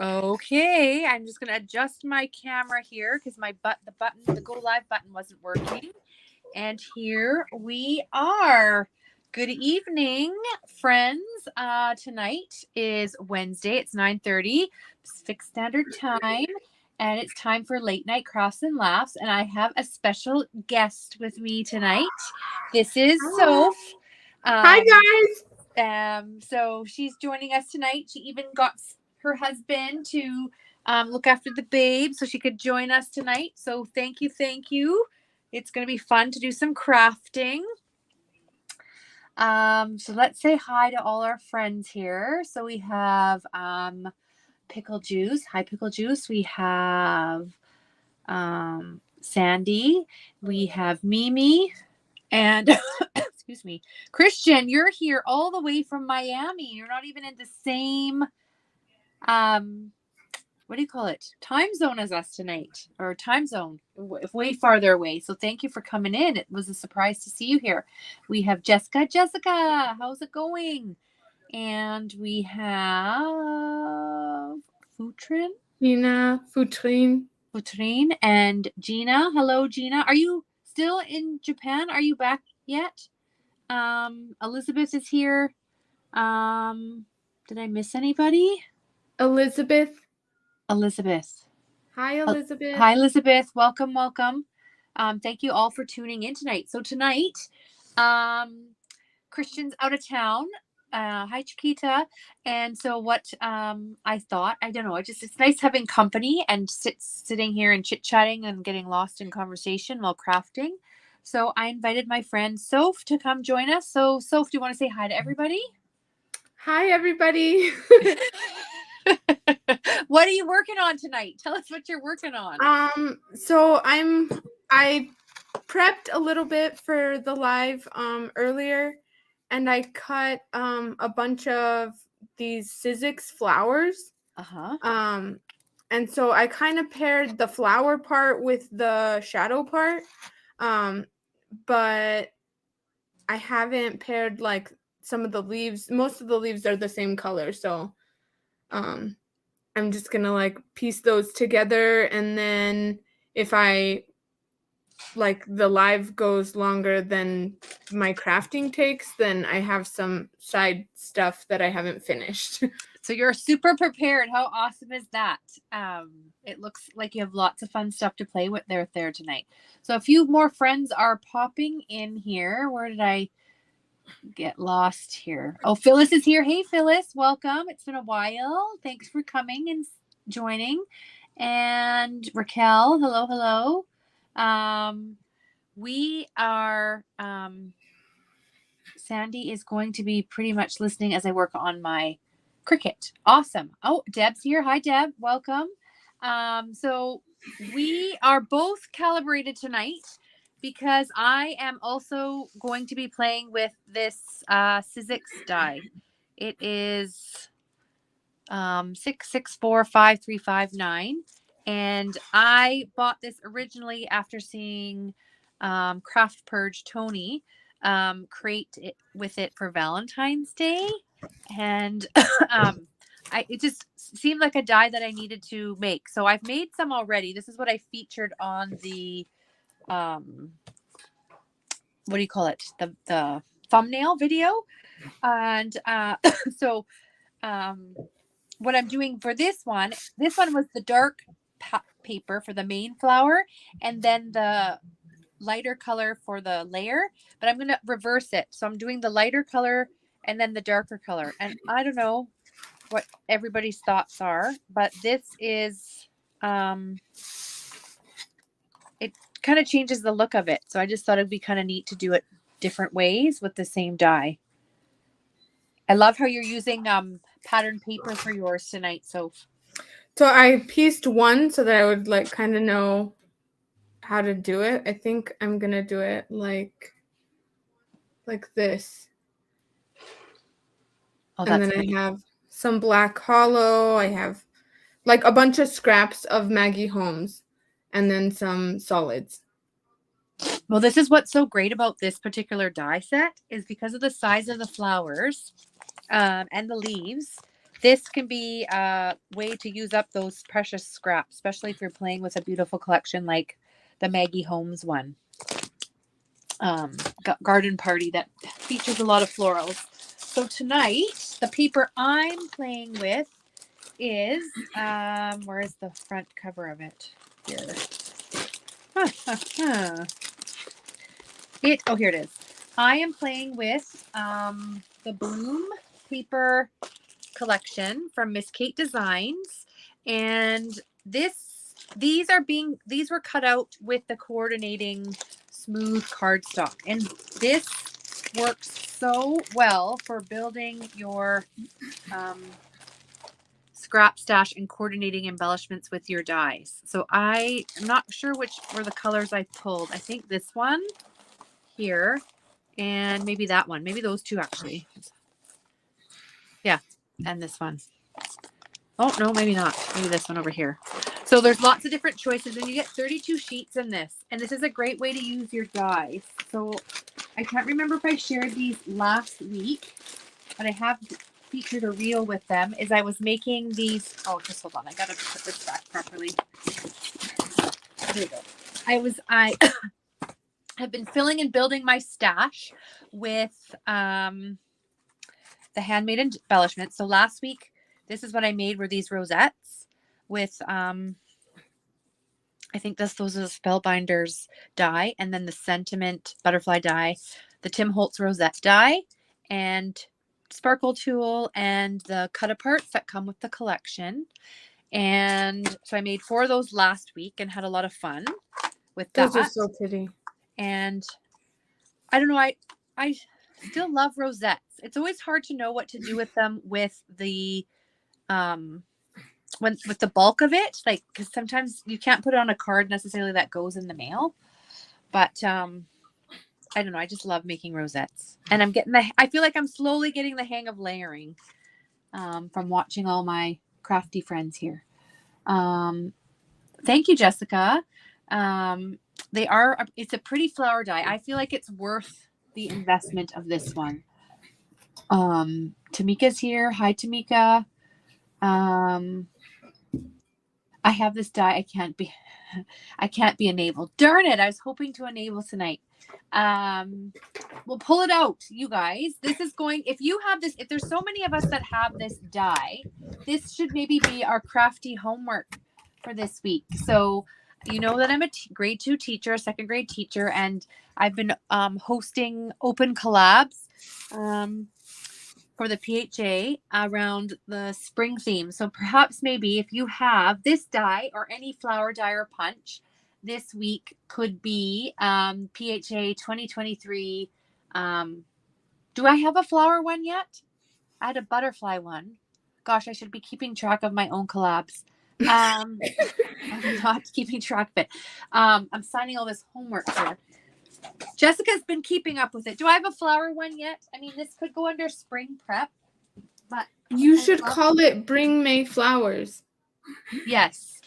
Okay, I'm just gonna adjust my camera here because the go live button wasn't working. And here we are. Good evening, friends. Tonight is Wednesday. It's 9:30 Pacific Standard Time, and it's time for Late Night Crafts and Laughs. And I have a special guest with me tonight. This is Soph. Hi, guys. So she's joining us tonight. She even got her husband to look after the babe so she could join us tonight. So thank you. It's going to be fun to do some crafting. So let's say hi to all our friends here. So we have Pickle Juice. Hi, Pickle Juice. We have Sandy. We have Mimi. And excuse me, Christian, you're here all the way from Miami. You're not even in the same what do you call it? Time zone as us tonight, or time zone, way farther away. So thank you for coming in. It was a surprise to see you here. We have Jessica. Jessica, how's it going? And we have Futrin. Futrin and Gina. Hello, Gina. Are you still in Japan? Are you back yet? Elizabeth is here. Did I miss anybody? Elizabeth. Hi, Elizabeth. Hi, Elizabeth. Welcome. Thank you all for tuning in tonight. So tonight, Christian's out of town. Hi, Chiquita. And so what I thought, I don't know, it's nice having company and sitting here and chit-chatting and getting lost in conversation while crafting. So I invited my friend Soph to come join us. So Soph, do you want to say hi to everybody? Hi, everybody. What are you working on tonight? Tell us what you're working on. So I prepped a little bit for the live earlier, and I cut a bunch of these Sizzix flowers. And so I kind of paired the flower part with the shadow part. But I haven't paired like some of the leaves. Most of the leaves are the same color, so I'm just gonna like piece those together, and then if I like the live goes longer than my crafting takes, then I have some side stuff that I haven't finished. So you're super prepared. How awesome is that? It looks like you have lots of fun stuff to play with there tonight. So a few more friends are popping in here. Where did I get lost here? Oh, Phyllis is here. Hey, Phyllis, welcome. It's been a while. Thanks for coming and joining. And Raquel, hello. We are Sandy is going to be pretty much listening as I work on my Cricut. Awesome. Oh, Deb's here. Hi, Deb. Welcome. So we are both calibrated tonight because I am also going to be playing with this Sizzix die. It is 6645359, and I bought this originally after seeing Craft Purge Tony create it with it for Valentine's Day, and it just seemed like a die that I needed to make. So I've made some already. This is what I featured on the what do you call it? The thumbnail video. And so what I'm doing for this one was the dark paper for the main flower, and then the lighter color for the layer, but I'm going to reverse it. So I'm doing the lighter color and then the darker color. And I don't know what everybody's thoughts are, but this is, it kind of changes the look of it. So I just thought it'd be kind of neat to do it different ways with the same die. I love how you're using pattern paper for yours tonight, Soph. So I pieced one so that I would like kind of know how to do it. I think I'm gonna do it like this. Oh, and then I have some black hollow. I have like a bunch of scraps of Maggie Holmes, and then some solids. Well, this is what's so great about this particular die set is because of the size of the flowers and the leaves. this can be a way to use up those precious scraps, especially if you're playing with a beautiful collection like the Maggie Holmes one. Garden party that features a lot of florals. So tonight, the paper I'm playing with is, where is the front cover of it? Here. Here it is. I am playing with the Bloom paper collection from Miss Kate Designs, and these were cut out with the coordinating smooth cardstock, and this works so well for building your scrap stash and coordinating embellishments with your dies. So I'm not sure which were the colors I pulled. I think this one here and maybe that one, maybe those two actually. Yeah, and this one. Oh no, maybe not. Maybe this one over here. So there's lots of different choices, and you get 32 sheets in this, and this is a great way to use your dies. So I can't remember if I shared these last week, but I have featured a reel with them. Is I was making these. Oh, just hold on. I gotta put this back properly. There we go. I have been filling and building my stash with the handmade embellishments. So last week, this is what I made were these rosettes with I think those are the Spellbinders die, and then the Sentiment butterfly die, the Tim Holtz rosette die, and sparkle tool, and the cut aparts that come with the collection. And so I made 4 of those last week and had a lot of fun with that. Those are so pretty. And I don't know, I still love rosettes. It's always hard to know what to do with them with the with the bulk of it, like, because sometimes you can't put it on a card necessarily that goes in the mail. But I don't know, I just love making rosettes, and I feel like I'm slowly getting the hang of layering from watching all my crafty friends here. Thank you, Jessica. It's a pretty flower die. I feel like it's worth the investment of this one. Tamika's here. Hi, Tamika. I have this die. I can't be enabled. Darn it. I was hoping to enable tonight. We'll pull it out, you guys. This is if you have this, if there's so many of us that have this die, this should maybe be our crafty homework for this week. So you know that I'm a grade 2 teacher, a 2nd grade teacher, and I've been hosting open collabs for the PHA around the spring theme. So perhaps maybe if you have this die or any flower die or punch, this week could be PHA 2023. Do I have a flower one yet? I had a butterfly one. Gosh, I should be keeping track of my own collabs. I'm not keeping track of it. I'm signing all this homework here. Jessica's been keeping up with it. Do I have a flower one yet? I mean, this could go under spring prep, but you should call it Bring May Flowers. Yes.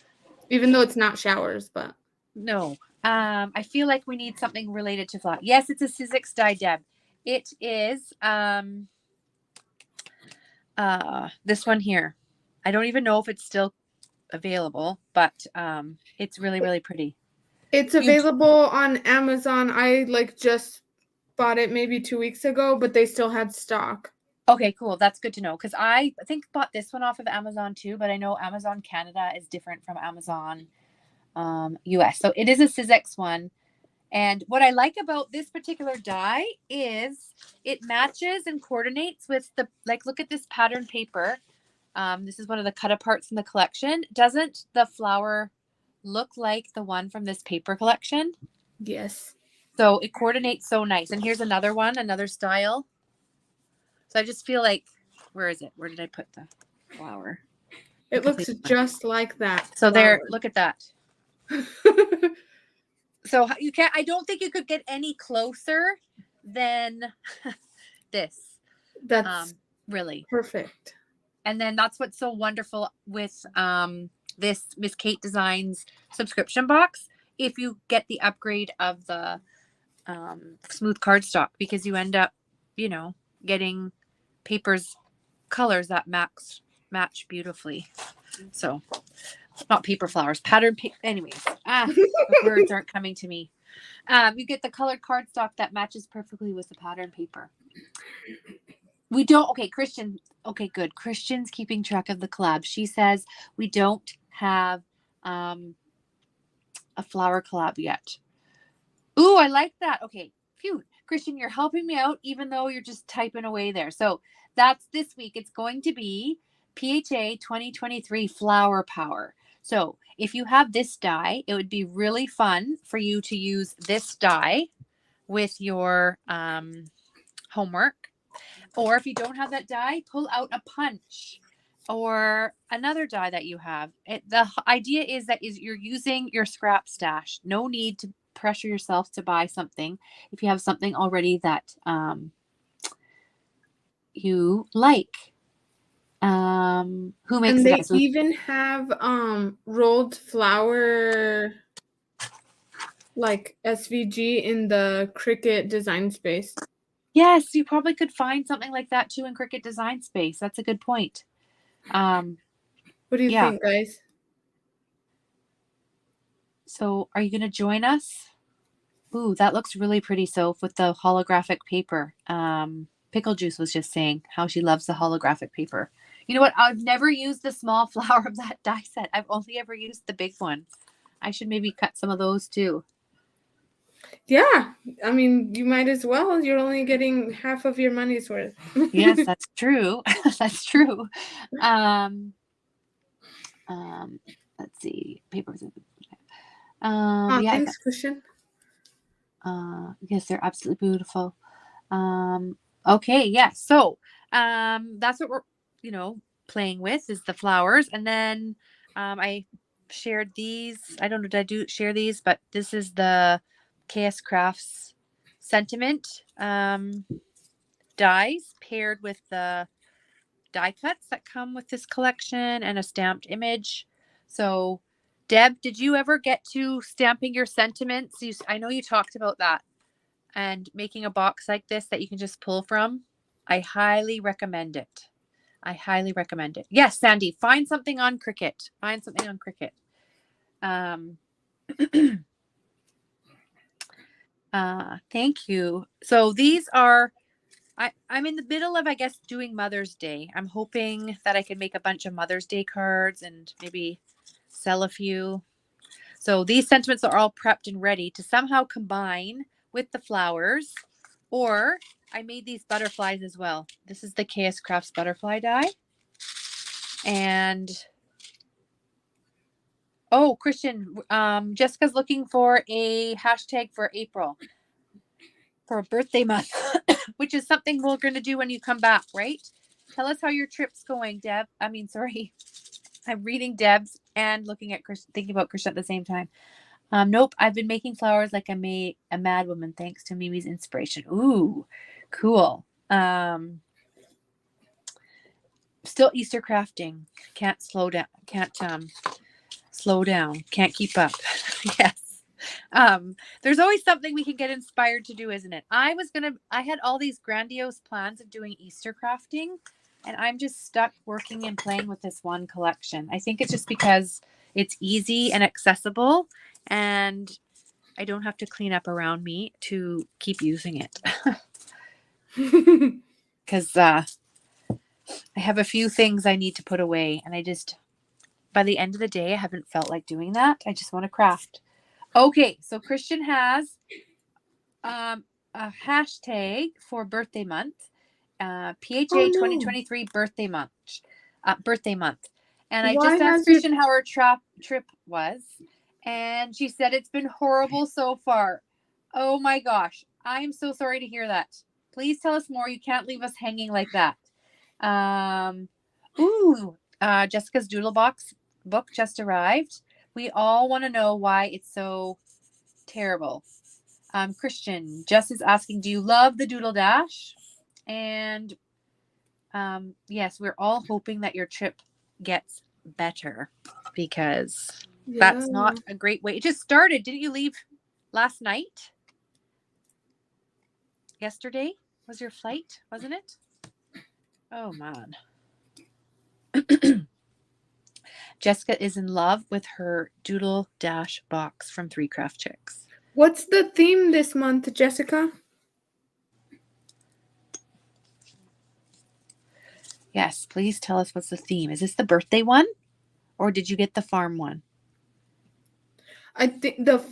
Even though it's not showers, but no. I feel like we need something related to flower. Yes, it's a Sizzix die, Deb. It is this one here. I don't even know if it's still available, but it's really, really pretty. It's available on Amazon. I just bought it maybe 2 weeks ago, but they still had stock. Okay, cool. That's good to know, because I think bought this one off of Amazon too, but I know Amazon Canada is different from Amazon US. So it is a Sizzix one. And what I like about this particular die is it matches and coordinates with look at this pattern paper. This is one of the cut aparts in the collection. Doesn't the flower look like the one from this paper collection? Yes. So it coordinates so nice. And here's another one, another style. So I just feel like, where is it? Where did I put the flower? It looks just like that. So there, look at that. So I don't think you could get any closer than this. That's really perfect. And then that's what's so wonderful with this Miss Kate Designs subscription box. If you get the upgrade of the smooth cardstock, because you end up, getting papers colors that match match beautifully. So not paper flowers, pattern anyways. The words aren't coming to me. You get the colored cardstock that matches perfectly with the pattern paper. We don't, okay, Christian, okay, good. Christian's keeping track of the collab. She says we don't have a flower collab yet. Ooh, I like that. Okay, phew. Christian, you're helping me out even though you're just typing away there. So that's this week. It's going to be PHA 2023 Flower Power. So if you have this die, it would be really fun for you to use this die with your homework. Or if you don't have that die, pull out a punch or another die that you have. The idea is that you're using your scrap stash. No need to pressure yourself to buy something if you have something already that you like. Who makes and the they dice? even have rolled flower like SVG in the Cricut design space. Yes, you probably could find something like that too in Cricut Design Space. That's a good point. What do you think, guys? So are you going to join us? Ooh, that looks really pretty, Soph, with the holographic paper. Pickle Juice was just saying how she loves the holographic paper. You know what? I've never used the small flower of that die set. I've only ever used the big one. I should maybe cut some of those too. Yeah, I mean, you might as well. You're only getting half of your money's worth. Yes, that's true. That's true. Let's see. Papers. Yeah, Thanks, Christian. yes, they're absolutely beautiful. Okay, yeah. So that's what we're, playing with is the flowers. And then I shared these. I don't know, did I share these? But this is the KS Crafts Sentiment dies paired with the die cuts that come with this collection and a stamped image. So Deb, did you ever get to stamping your sentiments? I know you talked about that and making a box like this that you can just pull from. I highly recommend it. I highly recommend it. Yes, Sandy, find something on Cricut. Find something on Cricut. Thank you. So these are, I'm in the middle of, I guess, doing Mother's Day. I'm hoping that I can make a bunch of Mother's Day cards and maybe sell a few. So these sentiments are all prepped and ready to somehow combine with the flowers, or I made these butterflies as well. This is the KS Crafts butterfly die. And oh, Christian, Jessica's looking for a hashtag for April for birthday month, which is something we're going to do when you come back, right? Tell us how your trip's going, Deb. I'm reading Deb's and looking at Chris, thinking about Christian at the same time. Nope, I've been making flowers like a mad woman thanks to Mimi's inspiration. Ooh, cool. Still Easter crafting. Can't slow down. Can't slow down. Can't keep up. Yes. There's always something we can get inspired to do, isn't it? I had all these grandiose plans of doing Easter crafting, and I'm just stuck working and playing with this one collection. I think it's just because it's easy and accessible, and I don't have to clean up around me to keep using it. Because I have a few things I need to put away, and by the end of the day, I haven't felt like doing that. I just want to craft. Okay, so Christian has a hashtag for birthday month, PHA 2023 birthday month. And I just asked Christian how her trip was, and she said it's been horrible so far. Oh my gosh, I am so sorry to hear that. Please tell us more. You can't leave us hanging like that. Jessica's Doodle Box book just arrived. We all want to know why it's so terrible. Christian, Jess is asking, do you love the Doodle Dash? And yes, we're all hoping that your trip gets better because that's not a great way. It just started. Didn't you leave last night? Yesterday was your flight, wasn't it? Oh man. Jessica is in love with her Doodle Dash box from Three Craft Chicks. What's the theme this month, Jessica? Yes, please tell us what's the theme. Is this the birthday one? Or did you get the farm one? I think the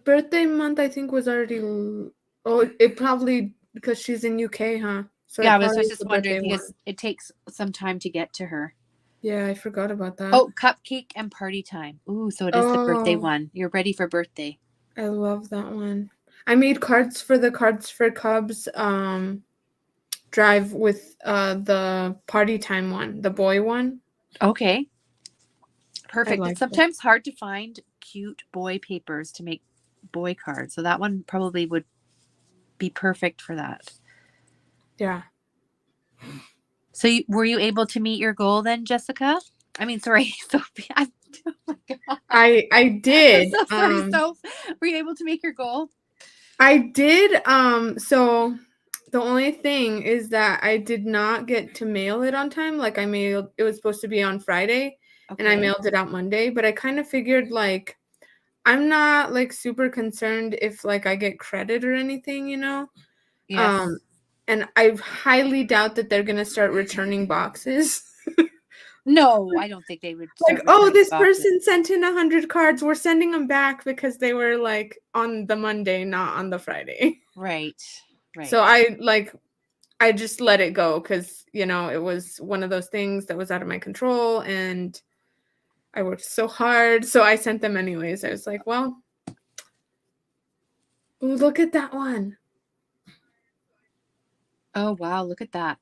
birthday month I think was already. Oh, it probably because she's in UK, huh? So Yeah, it I was probably is just the wondering birthday because one. it takes some time to get to her. Yeah, I forgot about that. Oh, cupcake and party time. Ooh, so it is the birthday Oh, one. You're ready for birthday. I love that one. I made cards for the Cards for Cubs drive with the party time one, the boy one. Okay. I Perfect. like It's that. sometimes hard to find cute boy papers to make boy cards. So that one probably would be perfect for that. Yeah. So were you able to meet your goal then, Jessica? I mean, sorry, Sophie. Oh my God. I did. I'm so sorry, Soph. Were you able to make your goal? I did. So the only thing is that I did not get to mail it on time. Like it was supposed to be on Friday, and I Okay. mailed it out Monday. But I kind of figured like I'm not like super concerned if like I get credit or anything, you know. Yes. And I highly doubt that they're gonna start returning boxes. No, I don't think they would Like, start oh, returning this boxes. person sent in 100 cards. We're sending them back because they were like on the Monday, not on the Friday. Right. Right. So I just let it go because, you know, it was one of those things that was out of my control and I worked so hard. So I sent them anyways. I was like, well, ooh, look at that one. Oh, wow. Look at that.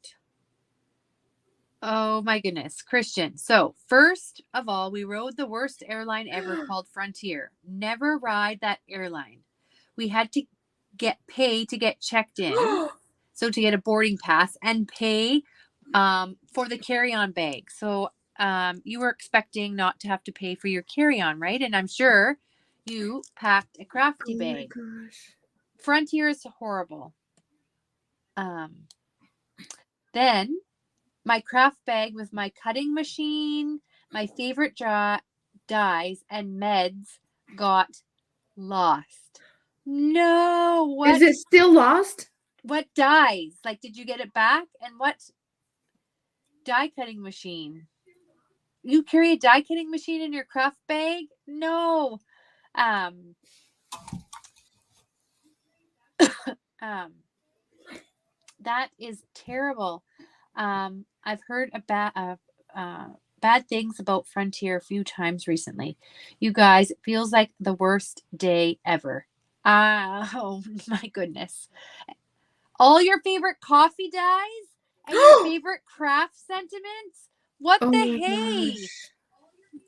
Oh my goodness, Christian. So, first of all, we rode the worst airline ever called Frontier. Never ride that airline. We had to pay to get checked in, so to get a boarding pass and pay for the carry-on bag. So, you were expecting not to have to pay for your carry-on, right? And I'm sure you packed a crafty Oh my bag. gosh. Frontier is horrible. Then my craft bag with my cutting machine, my favorite dyes, and meds got lost. No, Is it still lost? what dyes? Like, did you get it back? And what dye cutting machine? You carry a dye cutting machine in your craft bag? No. Um, that is terrible. I've heard about bad things about Frontier a few times recently. You guys, it feels like the worst day ever. Oh my goodness. All your favorite coffee dyes and your favorite craft sentiments? What Oh the my hey? gosh.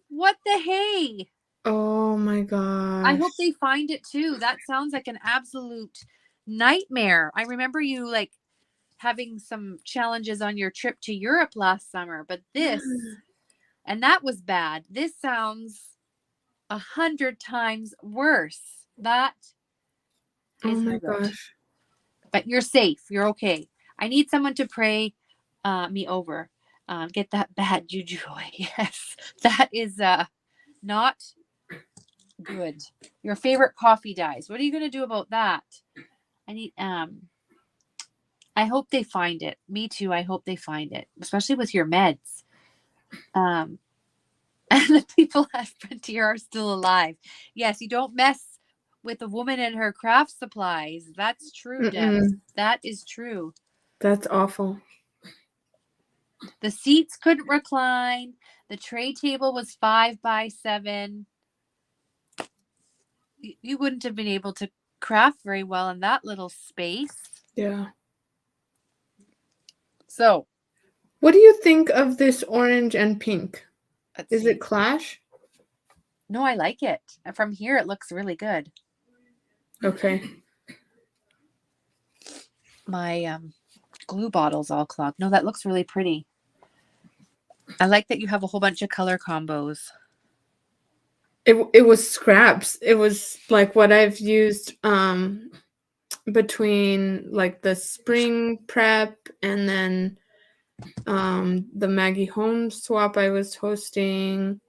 What the hey? Oh my I gosh. hope they find it too. That sounds like an absolute nightmare. I remember you like having some challenges on your trip to Europe last summer, but and that was bad. This sounds 100 times worse. That Oh is my no good. gosh. But you're safe. You're okay. I need someone to pray me over. Get that bad juju away. Yes, that is not good. Your favorite coffee dyes. What are you gonna do about that? I need I hope they find it. Me too. I hope they find it, especially with your meds. And the people at Frontier are still alive. Yes, you don't mess with a woman and her craft supplies. That's true, Debs. That is true. That's awful. The seats couldn't recline. The tray table was 5 by 7. You wouldn't have been able to craft very well in that little space. Yeah. So, what do you think of this orange and pink? Is see. it clash? No, I like it. From here, it looks really good. Okay. My glue bottle's all clogged. No, that looks really pretty. I like that you have a whole bunch of color combos. It was scraps. It was like what I've used between like the spring prep and then The Maggie Holmes swap I was hosting.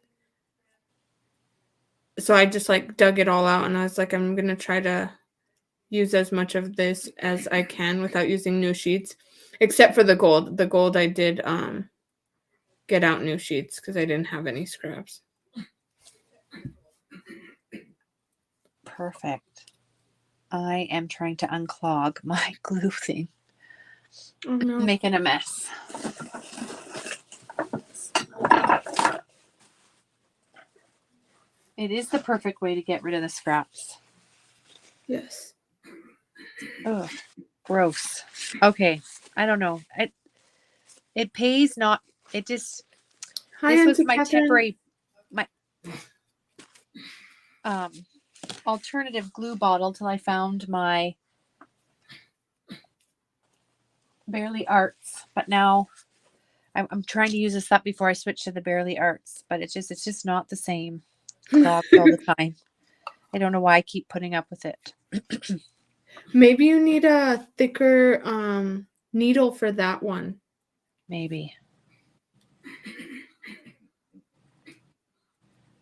So I just like dug it all out and I was like, I'm gonna try to use as much of this as I can without using new sheets, except for the gold. The gold I did get out new sheets because I didn't have any scraps. Perfect. I am trying to unclog my glue thing. Oh no. Making a mess. It is the perfect way to get rid of the scraps. Yes. Ugh, gross. Okay, I don't know. It pays not. It just. Hi, This was Auntie my Catherine. temporary, my alternative glue bottle till I found my Barely Arts. But now I'm trying to use this up before I switch to the Barely Arts. But it's just not the same. Clogged all the time. I don't know why I keep putting up with it. Maybe you need a thicker needle for that one. Maybe.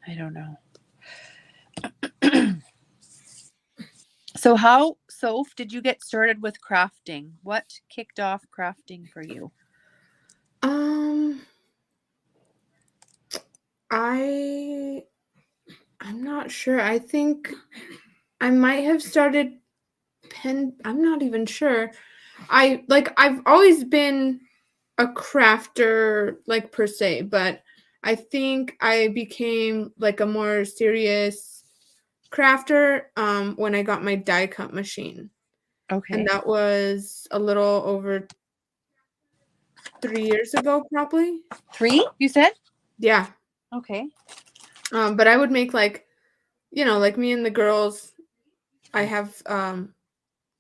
I don't know. So how, Soph, did you get started with crafting? What kicked off crafting for you? I'm not sure. I think I might have started I'm not even sure. I've always been a crafter like per se, but I think I became like a more serious crafter when I got my die cut machine. Okay. And that was a little over 3 years ago probably. 3, you said? Yeah. Okay. But I would make like, like me and the girls, I have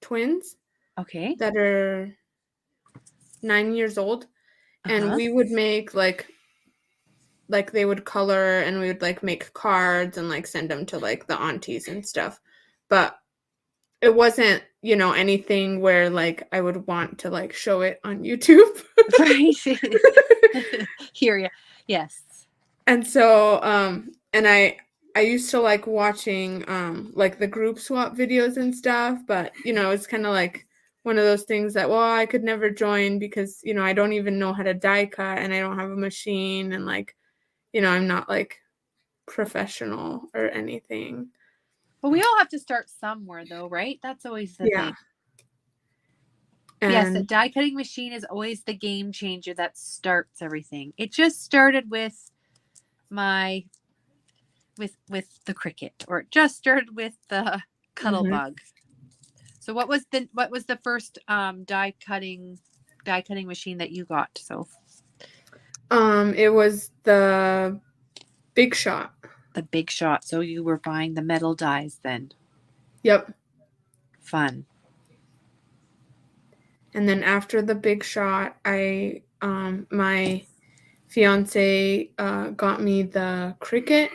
twins Okay. that are 9 years old, and we would make like they would color and we would like make cards and like send them to like the aunties and stuff. But it wasn't, anything where like I would want to like show it on YouTube. Right. Hear ya. Yes. And so and I used to like watching like the group swap videos and stuff, but it's kind of like one of those things that, well, I could never join because I don't even know how to die cut and I don't have a machine, and like I'm not like professional or anything. But we all have to start somewhere though, right? That's always the thing. And yes, a die cutting machine is always the game changer that starts everything. It just started with my with the Cricut, or it just started with the Cuttlebug. So what was the first die cutting machine that you got? So it was the Big Shot. The Big Shot. So you were buying the metal dies then? Yep. Fun. And then after the Big Shot, I my fiance got me the Cricut.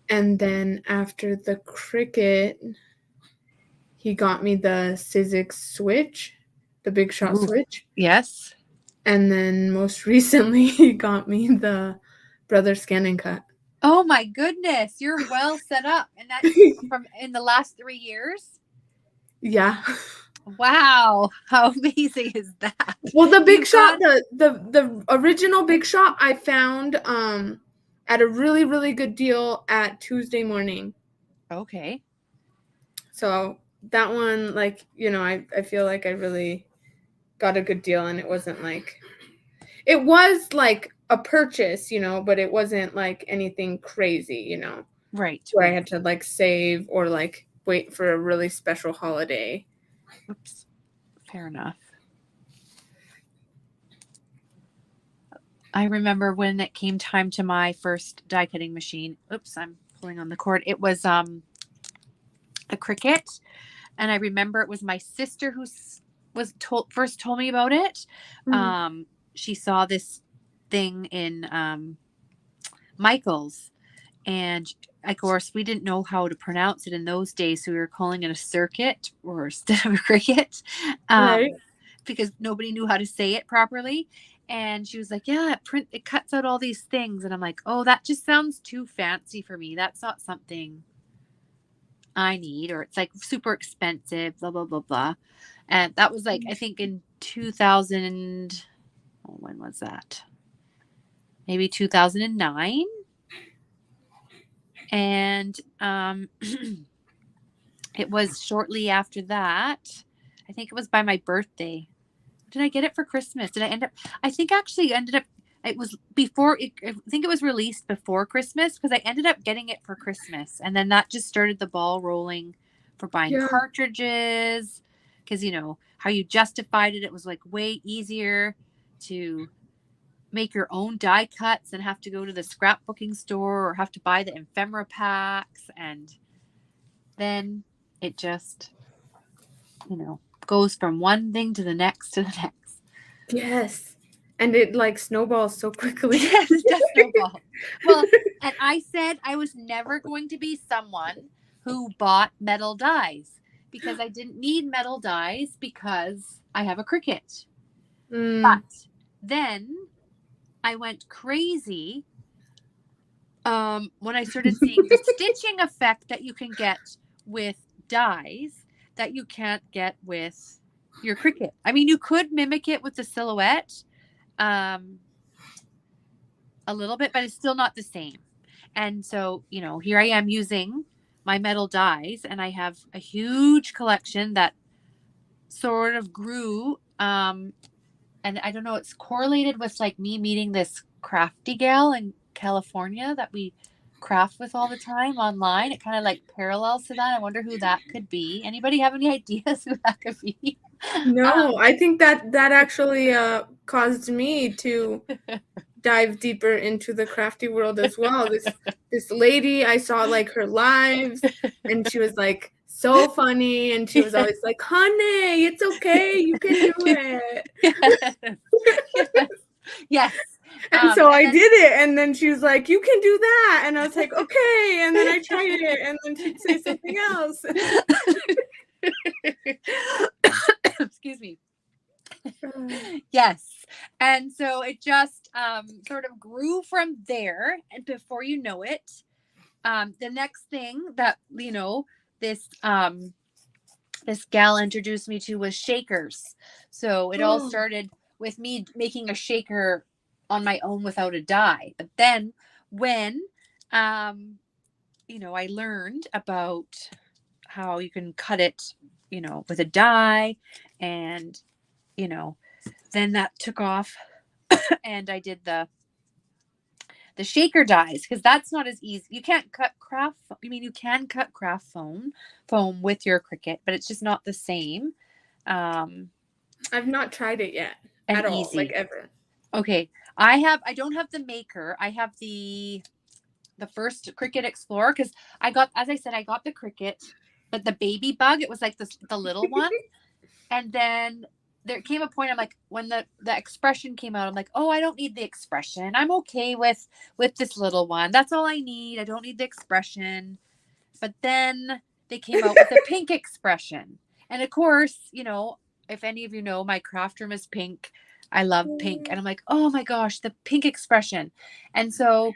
And then after the Cricut, he got me the Sizzix Switch, the Big Shot Switch. Yes. And then most recently, he got me the Brother Scan & Cut. Oh my goodness, you're well set up. And that's from in the last 3 years? Yeah. Wow, how amazing is that? Well, the Big Shot, the original Big Shot I found at a really, really good deal at Tuesday Morning. Okay. So that one, like, I feel like I really got a good deal, and it wasn't like, it was like a purchase, but it wasn't like anything crazy, Right. Where I had to like save or like wait for a really special holiday. Oops. Fair enough. I remember when it came time to my first die cutting machine. Oops, I'm pulling on the cord. It was a Cricut, and I remember it was my sister who first told me about it. Mm-hmm. She saw this thing in Michael's, and of course we didn't know how to pronounce it in those days, so we were calling it a circuit or instead of a Cricut. Right. because nobody knew how to say it properly. And she was like, yeah, it cuts out all these things. And I'm like, oh, that just sounds too fancy for me. That's not something I need, or it's like super expensive, blah, blah, blah, blah. And that was like, I think in 2000, oh, when was that? Maybe 2009. And it was shortly after that. I think it was by my birthday. Did I get it for Christmas? Did I end up? I think actually ended up. It was before. I think it was released before Christmas because I ended up getting it for Christmas, and then that just started the ball rolling for buying Yeah. cartridges. Because you know how you justified it. It was like way easier to make your own die cuts and have to go to the scrapbooking store or have to buy the ephemera packs, and then it just, you know, goes from one thing to the next to the next. Yes. And it like snowballs so quickly. Yes, it does snowball. Well, and I said I was never going to be someone who bought metal dies because I didn't need metal dies because I have a Cricut. But then I went crazy when I started seeing the stitching effect that you can get with dies that you can't get with your Cricut. I mean, you could mimic it with the silhouette a little bit, but it's still not the same. And so, you know, here I am using my metal dies, and I have a huge collection that sort of grew. And I don't know, it's correlated with like me meeting this crafty gal in California that we craft with all the time online. It kind of like parallels to that. I wonder who that could be. Anybody have any ideas who that could be? No, I think that actually caused me to dive deeper into the crafty world as well. This lady, I saw like her lives, and she was like so funny, and she was always like, "Honey, it's okay, you can do it." Yes. Yes. And so I did it, and then she was like, "You can do that," and I was like, "Okay," and then I tried it, and then she'd say something else. Excuse me. Yes. And so it just sort of grew from there. And before you know it, the next thing that, you know, this gal introduced me to was shakers. So it all started with me making a shaker on my own without a die. But then when, you know, I learned about how you can cut it, you know, with a die, and, you know, then that took off and I did the shaker dies because that's not as easy. You can't cut craft. I mean, you can cut craft foam with your Cricut, but it's just not the same. I've not tried it yet And at all, easy. like ever. Okay, I don't have the maker. I have the first Cricut Explorer because I got, as I said, I got the Cricut, but the baby bug, it was like the little one, and then there came a point I'm like, when the expression came out, I'm like, oh, I don't need the expression. I'm okay with this little one. That's all I need. I don't need the expression. But then they came out with a pink expression. And of course, you know, if any of you know, my craft room is pink. I love pink. And I'm like, oh my gosh, the pink expression. And so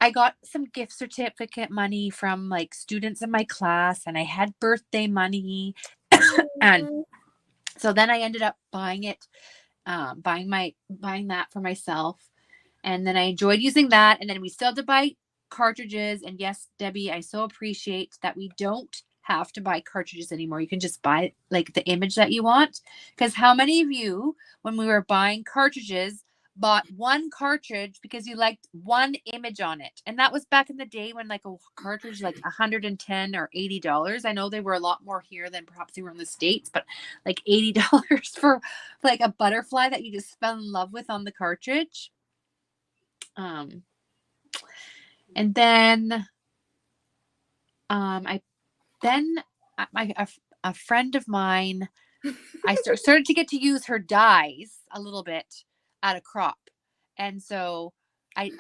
I got some gift certificate money from like students in my class, and I had birthday money. And so then I ended up buying it, buying that for myself. And then I enjoyed using that. And then we still had to buy cartridges. And yes, Debbie, I so appreciate that we don't have to buy cartridges anymore. You can just buy like the image that you want. Because how many of you, when we were buying cartridges, bought one cartridge because you liked one image on it? And that was back in the day when like a cartridge like $110 or $80. I know they were a lot more here than perhaps they were in the States, but like $80 for like a butterfly that you just fell in love with on the cartridge. And then a friend of mine, I started to get to use her dies a little bit at a crop. And so I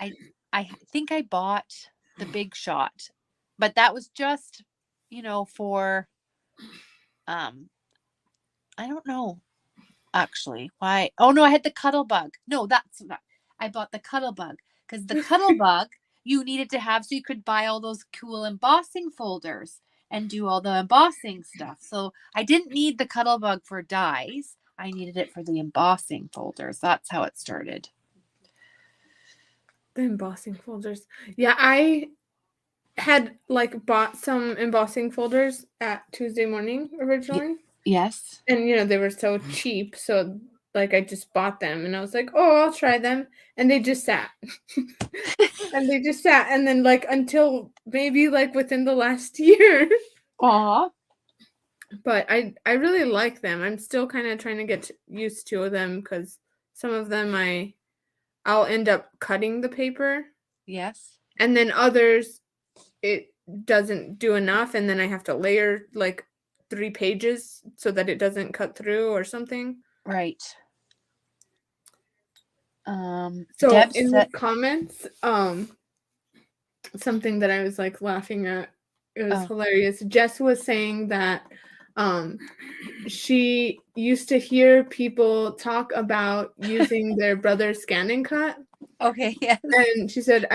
think I bought the Big Shot, but that was just, you know, for, I don't know. actually. Why? Oh no, I had the Cuttlebug. No, that's not. I bought the Cuttlebug because the Cuttlebug you needed to have so you could buy all those cool embossing folders and do all the embossing stuff. So I didn't need the Cuttlebug for dies. I needed it for the embossing folders. That's how it started. The embossing folders. Yeah, I had like bought some embossing folders at Tuesday Morning originally. Yes. And they were so cheap, so like I just bought them and I was like, "Oh, I'll try them." And they just sat. And they just sat and then like until maybe like within the last year. Aw. But I really like them. I'm still kind of trying to get used to them cuz some of them I'll end up cutting the paper Yes. and then others it doesn't do enough and then I have to layer like 3 pages so that it doesn't cut through or something. Right. So Deb in said, the comments, something that I was like laughing at, it was oh, hilarious. Jess was saying that she used to hear people talk about using their brother's scan and cut. okay, yes. And she said,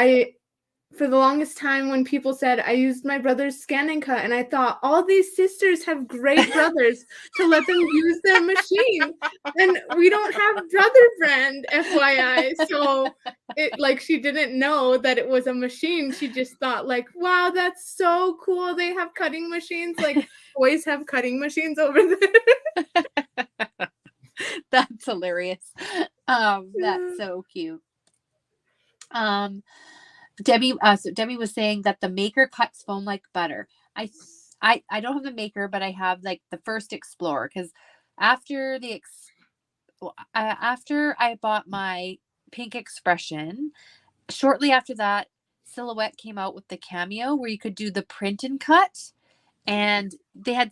for the longest time when people said I used my brother's scan and cut, and I thought all these sisters have great brothers to let them use their machine, and we don't have Brother Brand, FYI. So it like she didn't know that it was a machine. She just thought like, wow, that's so cool. They have cutting machines. Like boys have cutting machines over there. That's hilarious. That's so cute. Debbie, so Debbie was saying that the maker cuts foam like butter. I don't have the maker, but I have like the first Explorer because after after I bought my Pink Expression, shortly after that, Silhouette came out with the Cameo where you could do the print and cut, and they had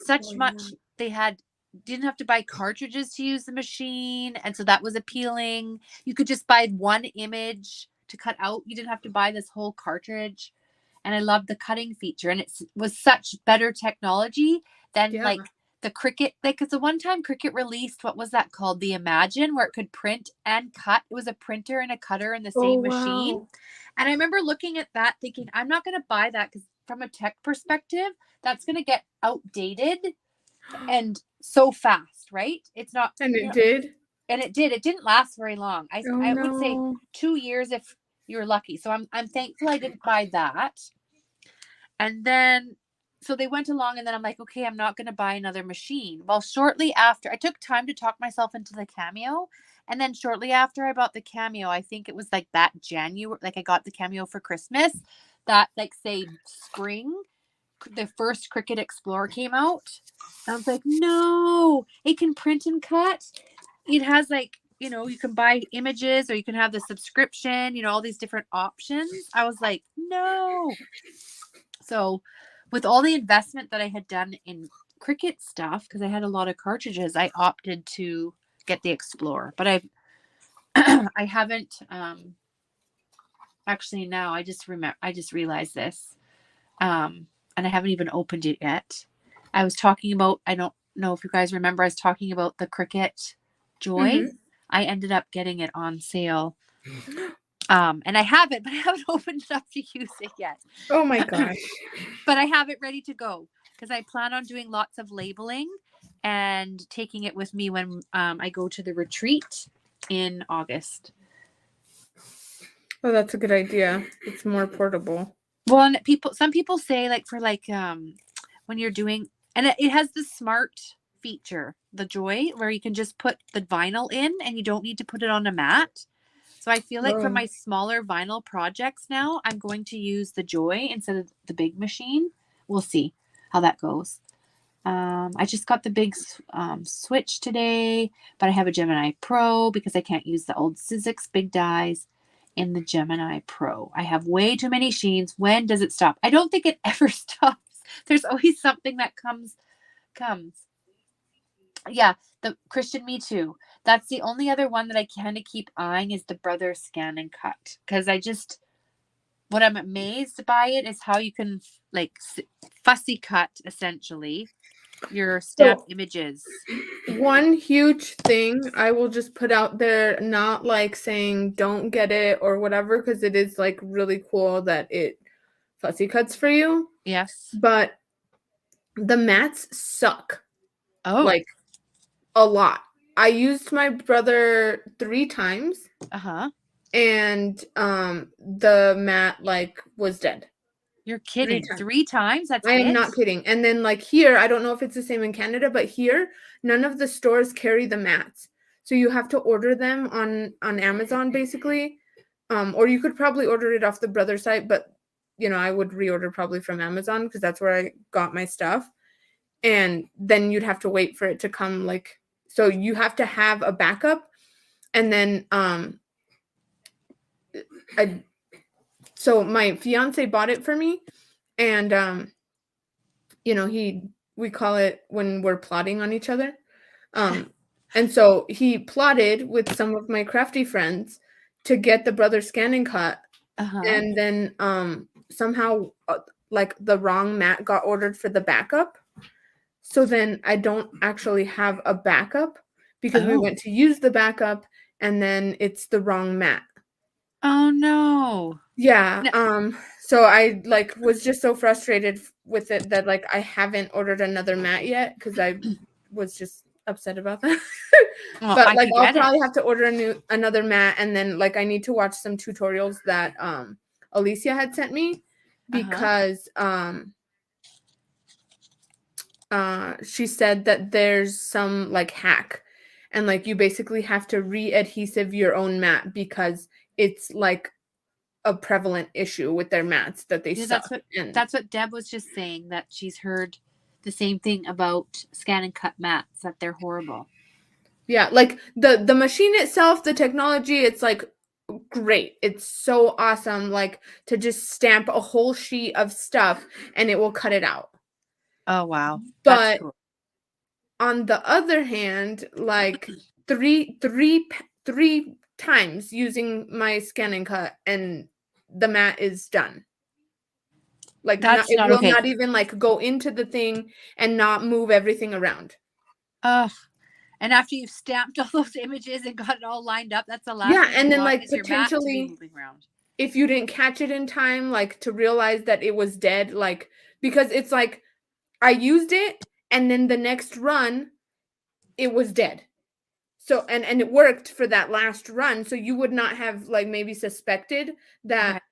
didn't have to buy cartridges to use the machine, and so that was appealing. You could just buy one image to cut out. You didn't have to buy this whole cartridge. And I loved the cutting feature. And it was such better technology than like the Cricut. Like, because the one time Cricut released, what was that called? The Imagine, where it could print and cut. It was a printer and a cutter in the same machine. Wow. And I remember looking at that thinking, I'm not going to buy that because from a tech perspective, that's going to get outdated and so fast, right? It's not. And it did. And it did. It didn't last very long. I would say No. 2 years if you're lucky. So I'm thankful I didn't buy that. And then so they went along and then I'm like, okay, I'm not going to buy another machine. Well, shortly after, I took time to talk myself into the Cameo. And then shortly after I bought the Cameo, I think it was like that January, like I got the Cameo for Christmas, that like say spring, the first Cricut Explorer came out. I was like, no, it can print and cut. It has like, you can buy images or you can have the subscription, all these different options. I was like, no. So with all the investment that I had done in Cricut stuff, because I had a lot of cartridges, I opted to get the Explorer. But I haven't actually now I just realized this. And I haven't even opened it yet. I was talking about, I don't know if you guys remember, I was talking about the Cricut Joy. Mm-hmm. I ended up getting it on sale. And I have it, but I haven't opened it up to use it yet. Oh my gosh. But I have it ready to go because I plan on doing lots of labeling and taking it with me when I go to the retreat in August. Oh, that's a good idea. It's more portable. Well, and some people say like for like when you're doing, and it has the smart feature, the Joy, where you can just put the vinyl in and you don't need to put it on a mat. So I feel like for my smaller vinyl projects now, I'm going to use the Joy instead of the big machine. We'll see how that goes. I just got the big Switch today, but I have a Gemini Pro because I can't use the old Sizzix big dies in the Gemini Pro. I have way too many sheens. When does it stop? I don't think it ever stops. There's always something that comes. Yeah, the Christian Me Too. That's the only other one that I kind of keep eyeing is the Brother Scan and Cut. Because what I'm amazed by it is how you can like fussy cut essentially your stamped images? One huge thing I will just put out there, not like saying don't get it or whatever, because it is like really cool that it fussy cuts for you, Yes. but the mats suck Oh. like a lot. I used my brother 3 times Uh-huh. and the mat like was dead. You're kidding. times. 3 times? That's I am it? not kidding. And then like here, I don't know if it's the same in Canada, but here none of the stores carry the mats. So you have to order them on Amazon basically. Or you could probably order it off the brother site, but I would reorder probably from Amazon because that's where I got my stuff. And then you'd have to wait for it to come so you have to have a backup. And then so my fiance bought it for me, and we call it when we're plotting on each other. And so he plotted with some of my crafty friends to get the brother scan and cut. Uh-huh. And then somehow like the wrong mat got ordered for the backup. So then I don't actually have a backup because we went to use the backup and then it's the wrong mat. Oh no. Yeah. No. So I was just so frustrated with it that I haven't ordered another mat yet because I was just upset about that. Well, But I'll probably have to order another mat, and then I need to watch some tutorials that Alicia had sent me because she said that there's some hack, and you basically have to re-adhesive your own mat because it's a prevalent issue with their mats that they suck. That's what Deb was just saying, that she's heard the same thing about scan and cut mats, that they're horrible. Yeah, the machine itself, the technology, it's great. It's so awesome, to just stamp a whole sheet of stuff and it will cut it out. Oh wow. But cool. On the other hand, three times using my scan and cut and the mat is done. It will not even go into the thing and not move everything around. Ugh. And after you've stamped all those images and got it all lined up, that's the last thing. Yeah, and then potentially if you didn't catch it in time, to realize that it was dead, because it's I used it and then the next run it was dead. So and it worked for that last run, so you would not have maybe suspected that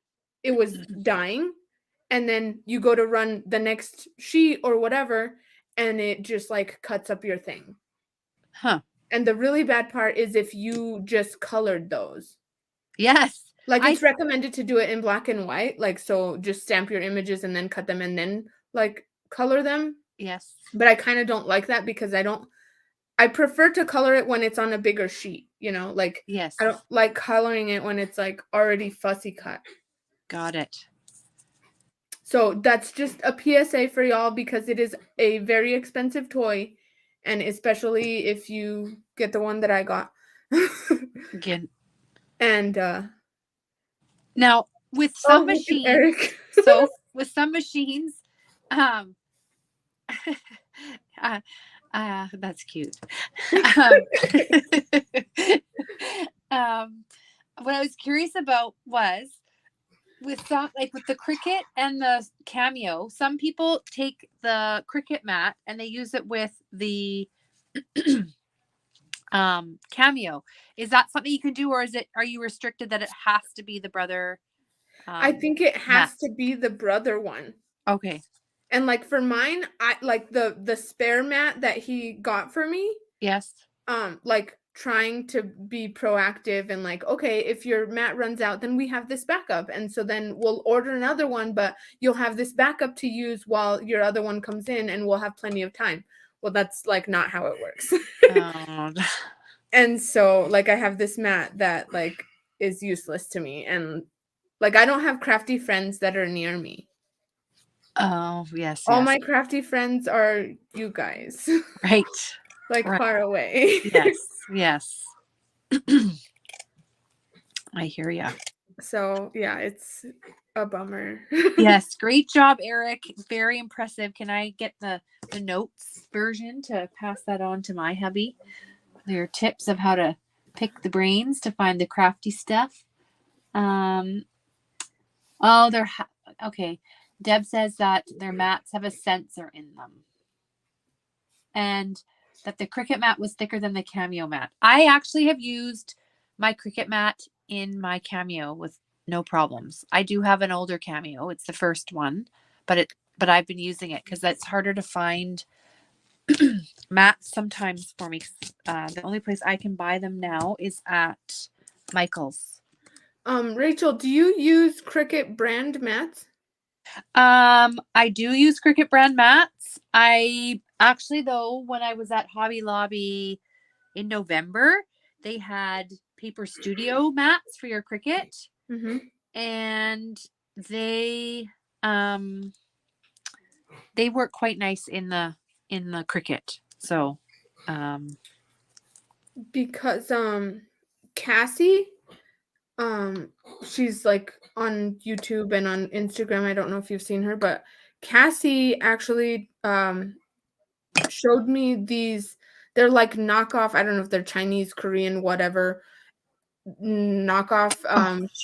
it was dying, and then you go to run the next sheet or whatever and it just cuts up your thing. Huh. And the really bad part is if you just colored those. Yes. It's recommended to do it in black and white, so just stamp your images and then cut them and then color them. Yes. But I kind of don't like that because I prefer to color it when it's on a bigger sheet, yes. I don't like coloring it when it's already fussy cut. Got it. So that's just a PSA for y'all because it is a very expensive toy, and especially if you get the one that I got. Again. And now with some machines, so with some machines, that's cute. What I was curious about was with some with the Cricut and the Cameo, some people take the Cricut mat and they use it with the Cameo. Is that something you can do, or are you restricted that it has to be the brother? I think it has to be the brother one. Okay. And for mine, I the spare mat that he got for me. Yes. Trying to be proactive and okay, if your mat runs out, then we have this backup, and so then we'll order another one, but you'll have this backup to use while your other one comes in, and we'll have plenty of time. Well, that's not how it works. And so I have this mat that is useless to me, and I don't have crafty friends that are near me. Oh yes. All my crafty friends are you guys. Right. Far away. Yes. Yes. I hear ya. So yeah, it's a bummer. Yes, great job, Eric. Very impressive. Can I get the notes version to pass that on to my hubby? Their tips of how to pick the brains to find the crafty stuff. Oh, okay. Deb says that their mats have a sensor in them, and that the Cricut mat was thicker than the Cameo mat. I actually have used my Cricut mat in my Cameo with no problems. I do have an older Cameo. It's the first one, but I've been using it because it's harder to find mats sometimes for me. The only place I can buy them now is at Michael's. Rachel, do you use Cricut brand mats? I do use Cricut brand mats. I actually, though, when I was at Hobby Lobby in November, they had Paper Studio mats for your Cricut, and they work quite nice in the Cricut. So, because Cassie, she's like on YouTube and on Instagram. I don't know if you've seen her, but Cassie actually showed me these. They're like knockoff. I don't know if they're Chinese, Korean, whatever. Knockoff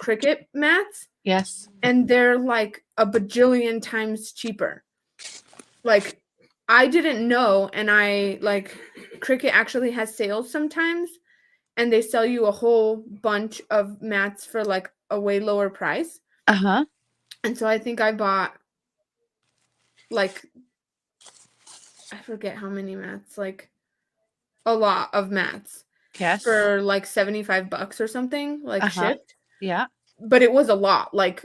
Cricut mats. Yes. And they're like a bajillion times cheaper. Like, I didn't know, and Cricut actually has sales sometimes, and they sell you a whole bunch of mats for like a way lower price. Uh-huh. And so I think I bought like, I forget how many mats, like a lot of mats. Yes. For like $75 or something, like shipped. Yeah. But it was a lot, like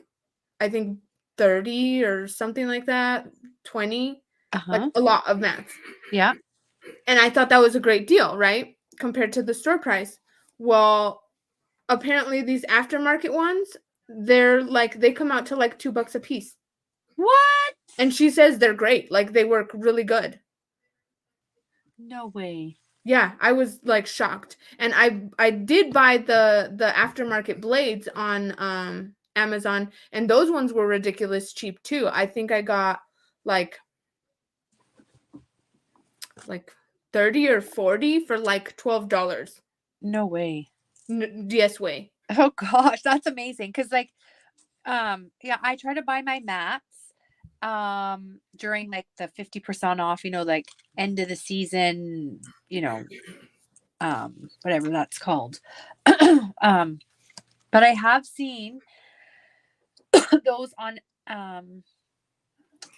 I think 30 or something like that, 20. Like a lot of mats. Yeah. And I thought that was a great deal, right? Compared to the store price. Well, apparently these aftermarket ones, they're like, they come out to like $2 a piece. What? And she says they're great. Like, they work really good. No way. Yeah, I was like shocked. And I did buy the aftermarket blades on Amazon, and those ones were ridiculous cheap too. I think I got like 30 or 40 for like $12. No way. Yes way. Oh gosh, that's amazing. Cause like, yeah, I try to buy my mats during like the 50% off, like end of the season, whatever that's called. But I have seen those on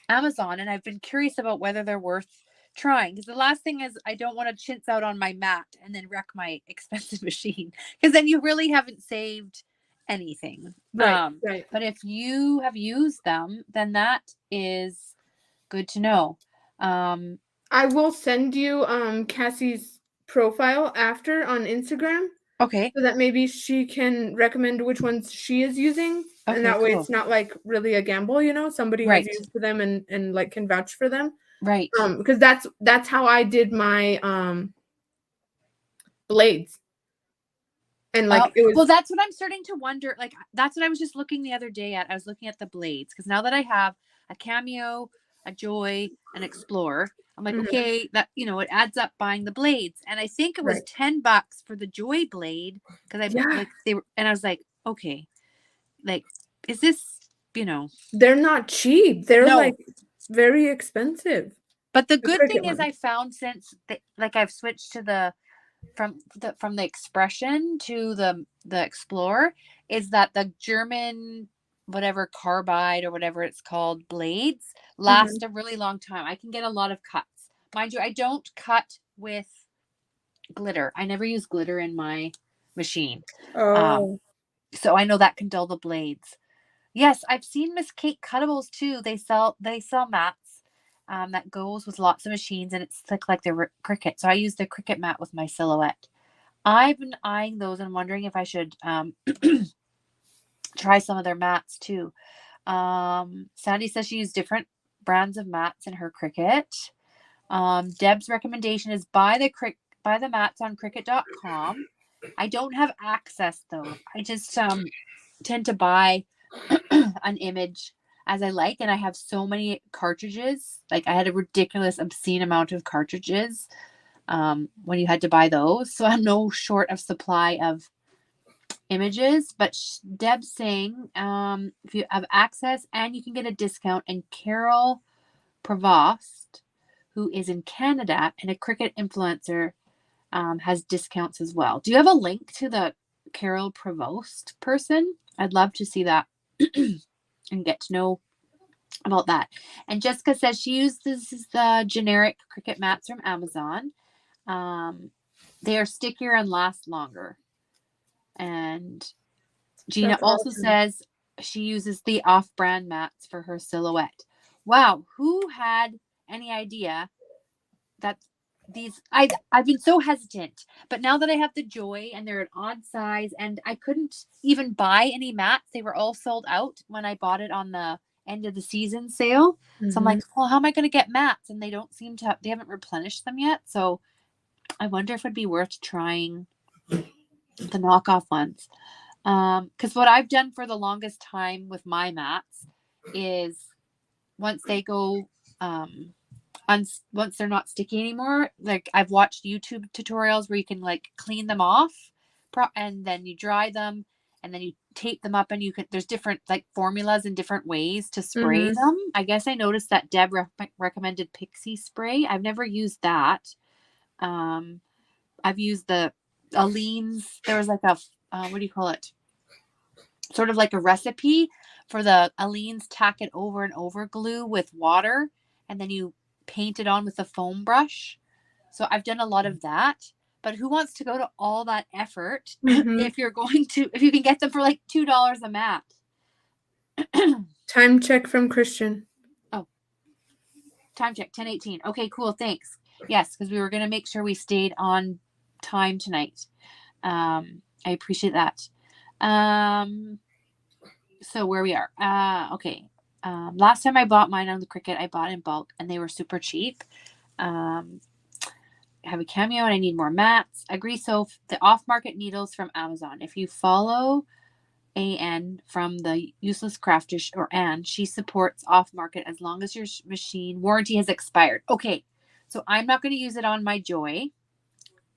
Amazon, and I've been curious about whether they're worth trying, because the last thing is I don't want to chintz out on my mat and then wreck my expensive machine, because then you really haven't saved anything. Right. But if you have used them, then that is good to know. I will send you Cassie's profile after on Instagram. Okay. So that maybe she can recommend which ones she is using. Okay, and that way it's not like really a gamble, somebody has used them and like can vouch for them. Right. Because that's how I did my blades. And like it was, well, that's what I'm starting to wonder. Like, that's what I was just looking the other day at. I was looking at the blades, because now that I have a Cameo, a Joy, an Explorer, I'm like, okay, that it adds up buying the blades. And I think it was $10 for the Joy blade, because I was like, okay, like, is this, they're not cheap. They're like very expensive. But the good thing is, I found since I've switched to from the Expression to the Explorer, is that the German whatever carbide or whatever it's called blades last a really long time. I can get a lot of cuts. Mind you, I don't cut with glitter. I never use glitter in my machine. So I know that can dull the blades. Yes, I've seen Miss Kate Cuttables too. They sell mats that goes with lots of machines, and it's like the Cricut. So I use the Cricut mat with my Silhouette. I've been eyeing those and wondering if I should try some of their mats too. Sandy says she used different brands of mats in her Cricut. Deb's recommendation is buy the mats on Cricut.com. I don't have access though. I just tend to buy an image as I like, and I have so many cartridges. Like I had a ridiculous, obscene amount of cartridges when you had to buy those. So I'm no short of supply of images. But Deb's saying if you have access and you can get a discount, and Carol Provost, who is in Canada and a cricket influencer, has discounts as well. Do you have a link to the Carol Provost person? I'd love to see that and get to know about that. And Jessica says she uses the generic cricket mats from Amazon. They are stickier and last longer. And Gina That's also awesome. says she uses the off-brand mats for her silhouette. Wow, who had any idea that these I've been so hesitant, but now that I have the Joy and they're an odd size, and I couldn't even buy any mats, they were all sold out when I bought it on the end of the season sale. So I'm like, well, how am I going to get mats? And they don't seem to they haven't replenished them yet. So I wonder if it'd be worth trying the knockoff ones. Because what I've done for the longest time with my mats is once they go once they're not sticky anymore, like I've watched YouTube tutorials where you can like clean them off and then you dry them and then you tape them up, and you can there's different like formulas and different ways to spray them. I guess I noticed that Deb recommended Pixie spray. I've never used that. I've used the Aleene's. There was like a what do you call it, sort of like a recipe for the Aleene's tack it over and over glue with water, and then you paint it on with a foam brush. So I've done a lot of that. But who wants to go to all that effort if you're going to, if you can get them for like $2 a mat? Time check from Christian. Oh, time check, 10:18. Okay, cool. Thanks. Yes, because we were going to make sure we stayed on time tonight. I appreciate that. So where we are. Okay. Last time I bought mine on the Cricut, I bought in bulk and they were super cheap. I have a Cameo and I need more mats. Agree. So the off-market needles from Amazon. If you follow AN from the Useless Crafter, or Anne, she supports off-market as long as your machine warranty has expired. Okay. So I'm not going to use it on my Joy,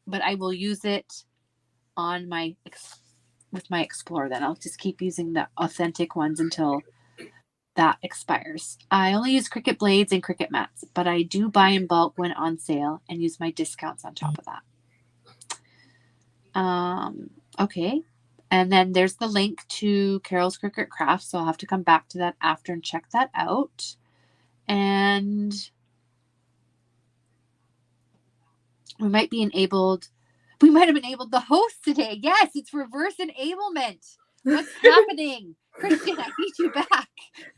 but I will use it on my with my Explorer. Then I'll just keep using the authentic ones until that expires. I only use Cricut blades and Cricut mats, but I do buy in bulk when on sale and use my discounts on top of that. Okay. And then there's the link to Carol's Cricut Crafts. So I'll have to come back to that after and check that out. And we might have enabled the host today. Yes, it's reverse enablement. What's happening? Christian, I need you back.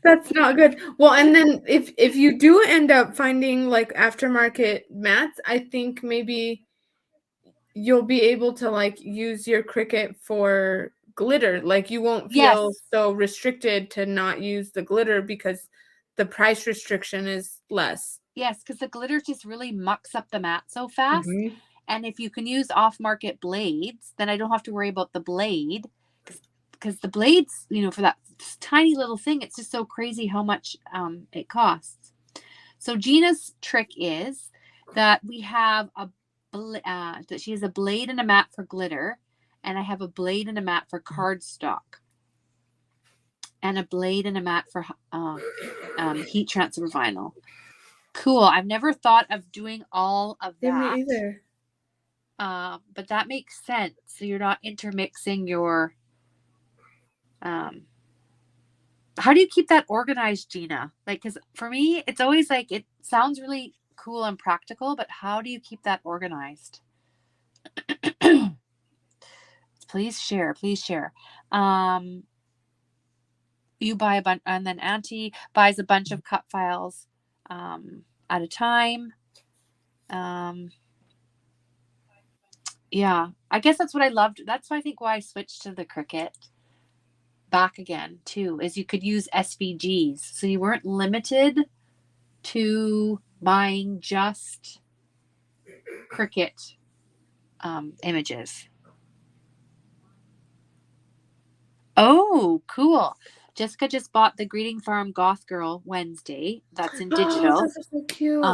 That's not good. Well, and then if you do end up finding like aftermarket mats, I think maybe you'll be able to like use your Cricut for glitter. Like you won't feel so restricted to not use the glitter because the price restriction is less. Yes, because the glitter just really mucks up the mat so fast. And if you can use off-market blades, then I don't have to worry about the blade, because the blades, for that tiny little thing, it's just so crazy how much it costs. So Gina's trick is that we have that she has a blade and a mat for glitter, and I have a blade and a mat for cardstock, and a blade and a mat for heat transfer vinyl. Cool. I've never thought of doing all of that. Me either. But that makes sense. So you're not intermixing your. How do you keep that organized, Gina? Like, because for me, it's always like it sounds really cool and practical, but how do you keep that organized? Please share. Please share. You buy a bunch, and then Auntie buys a bunch of cut files at a time. Yeah, I guess that's what I loved. That's why I switched to the Cricut back again too, is you could use SVGs. So you weren't limited to buying just Cricut images. Oh, cool. Jessica just bought the Greeting Farm Goth Girl Wednesday. That's in Oh, digital. those are so cute.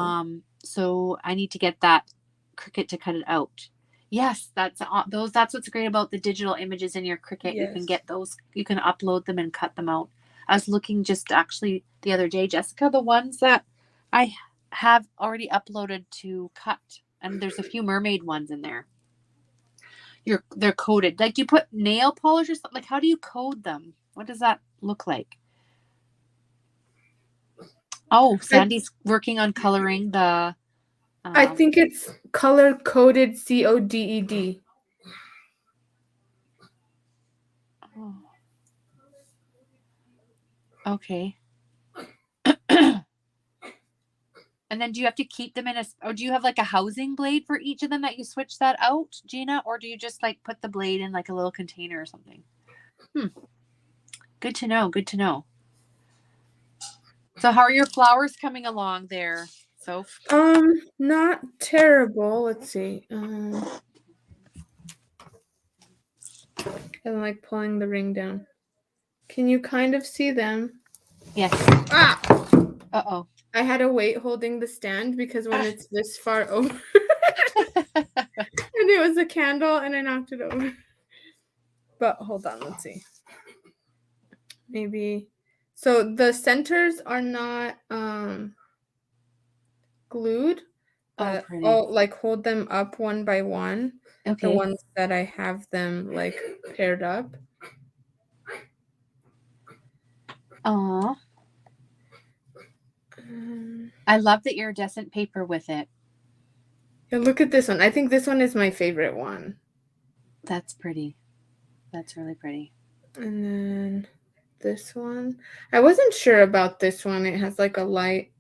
So I need to get that Cricut to cut it out. Yes, that's what's great about the digital images in your Cricut. You can Yes. get those, you can upload them and cut them out. I was looking just actually the other day, Jessica, the ones that I have already uploaded to cut, and there's a few mermaid ones in there. They're coated. Like, do you put nail polish or something? Like, how do you code them? What does that look like? Oh, Sandy's working on coloring the I think it's color coded CODED. oh, okay. And then do you have to keep them in or do you have like a housing blade for each of them that you switch that out, Gina? Or do you just like put the blade in like a little container or something? Good to know. Good to know. So how are your flowers coming along there, Soph? Not terrible. Let's see. I'm like pulling the ring down. Can you kind of see them? Yes. Ah! Uh-oh. I had to wait holding the stand because when it's this far over, and it was a candle and I knocked it over. But hold on, let's see. Maybe. So the centers are not glued, but pretty. I'll like hold them up one by one. Okay. The ones that I have them like paired up. Aw. I love the iridescent paper with it. Yeah, look at this one. I think this one is my favorite one. That's pretty. That's really pretty. And then this one. I wasn't sure about this one. It has like a light,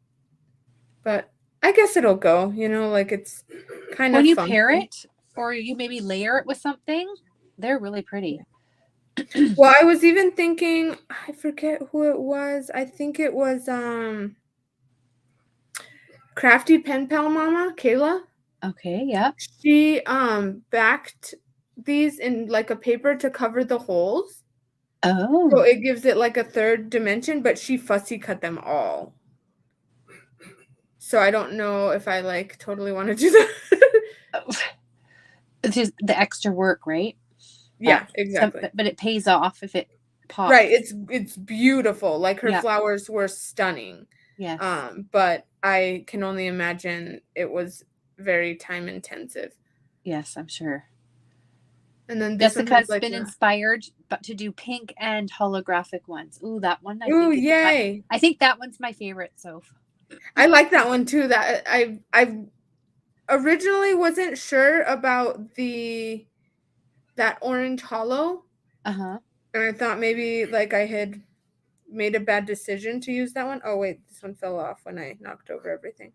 but I guess it'll go. You know, like it's kind When of you funky. pair it, or you maybe layer it with something, they're really pretty. Well, I was even thinking, I forget who it was. I think it was Crafty Pen Pal Mama, Kayla. Okay, yeah. She backed these in like a paper to cover the holes. Oh. So it gives it like a third dimension, but she fussy cut them all. So I don't know if I like totally want to do that. It's just the extra work, right? Yeah, exactly. But it pays off if it pops. Right, it's beautiful. Like her Yeah. flowers were stunning. Yes. But I can only imagine it was very time intensive. Yes, I'm sure. And then this Jessica's one been inspired but to do pink and holographic ones. Ooh, that one Ooh, yay. I think that one's my favorite, Soph. I like that one too. That I originally wasn't sure about that orange hollow. Uh-huh. And I thought maybe like I had made a bad decision to use that one. Oh wait, this one fell off when I knocked over everything.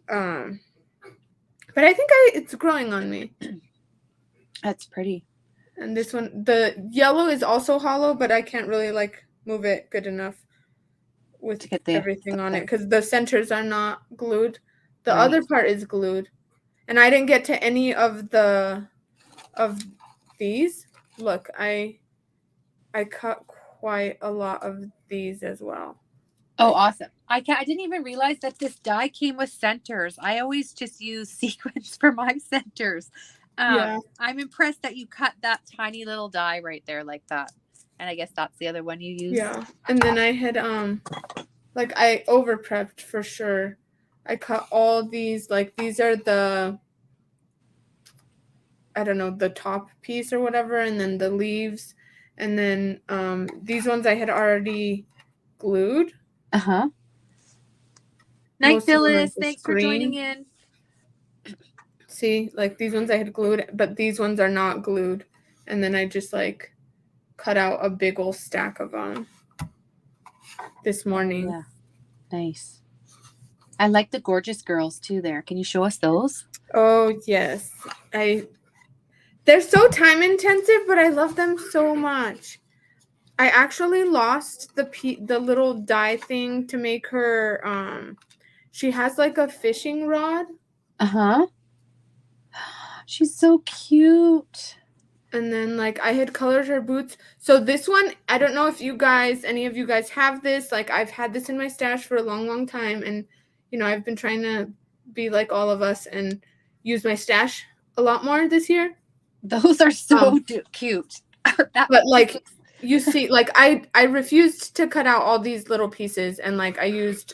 But I think it's growing on me. That's pretty. And this one, the yellow is also hollow, but I can't really like move it good enough with to get everything on it because the centers are not glued. The Right. other part is glued. And I didn't get to any of these. Look, I cut quite a lot of these as well. Oh, awesome. I didn't even realize that this die came with centers. I always just use sequins for my centers. Yeah. I'm impressed that you cut that tiny little die right there like that. And I guess that's the other one you used. Yeah. And then I had like I over prepped for sure. I cut all these, like these are the, I don't know, the top piece or whatever, and then the leaves. And then these ones I had already glued. Uh-huh. Night, Phyllis. Thanks for joining in. See, like these ones I had glued, but these ones are not glued. And then I just like cut out a big old stack of them this morning. Yeah. Nice. I like the gorgeous girls too there. Can you show us those? Oh, yes. They're so time intensive, but I love them so much. I actually lost the little die thing to make her she has like a fishing rod. Uh-huh. She's so cute. And then like I had colored her boots. So this one, I don't know if any of you guys have this. Like I've had this in my stash for a long, long time. And, I've been trying to be like all of us and use my stash a lot more this year. Those are so cute. But like you see, like I refused to cut out all these little pieces, and like I used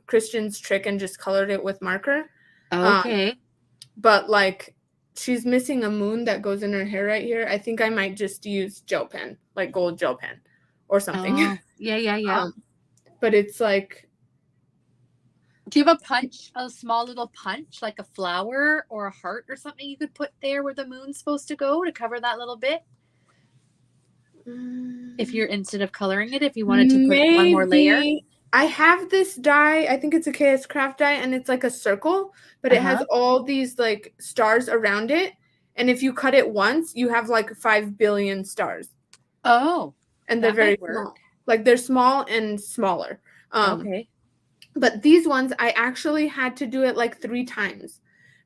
Christian's trick and just colored it with marker. Okay. But like she's missing a moon that goes in her hair right here. I think I might just use gel pen, like gold gel pen or something. Oh, yeah. But it's like, do you have a small little punch, like a flower or a heart or something you could put there where the moon's supposed to go to cover that little bit? If you're, instead of coloring it, if you wanted to put one more layer. I have this die, I think it's a KS Craft die, and it's like a circle, but it has all these like stars around it. And if you cut it once, you have like 5 billion stars. Oh. And they're very small. Like they're small and smaller. Okay. But these ones, I actually had to do it like 3 times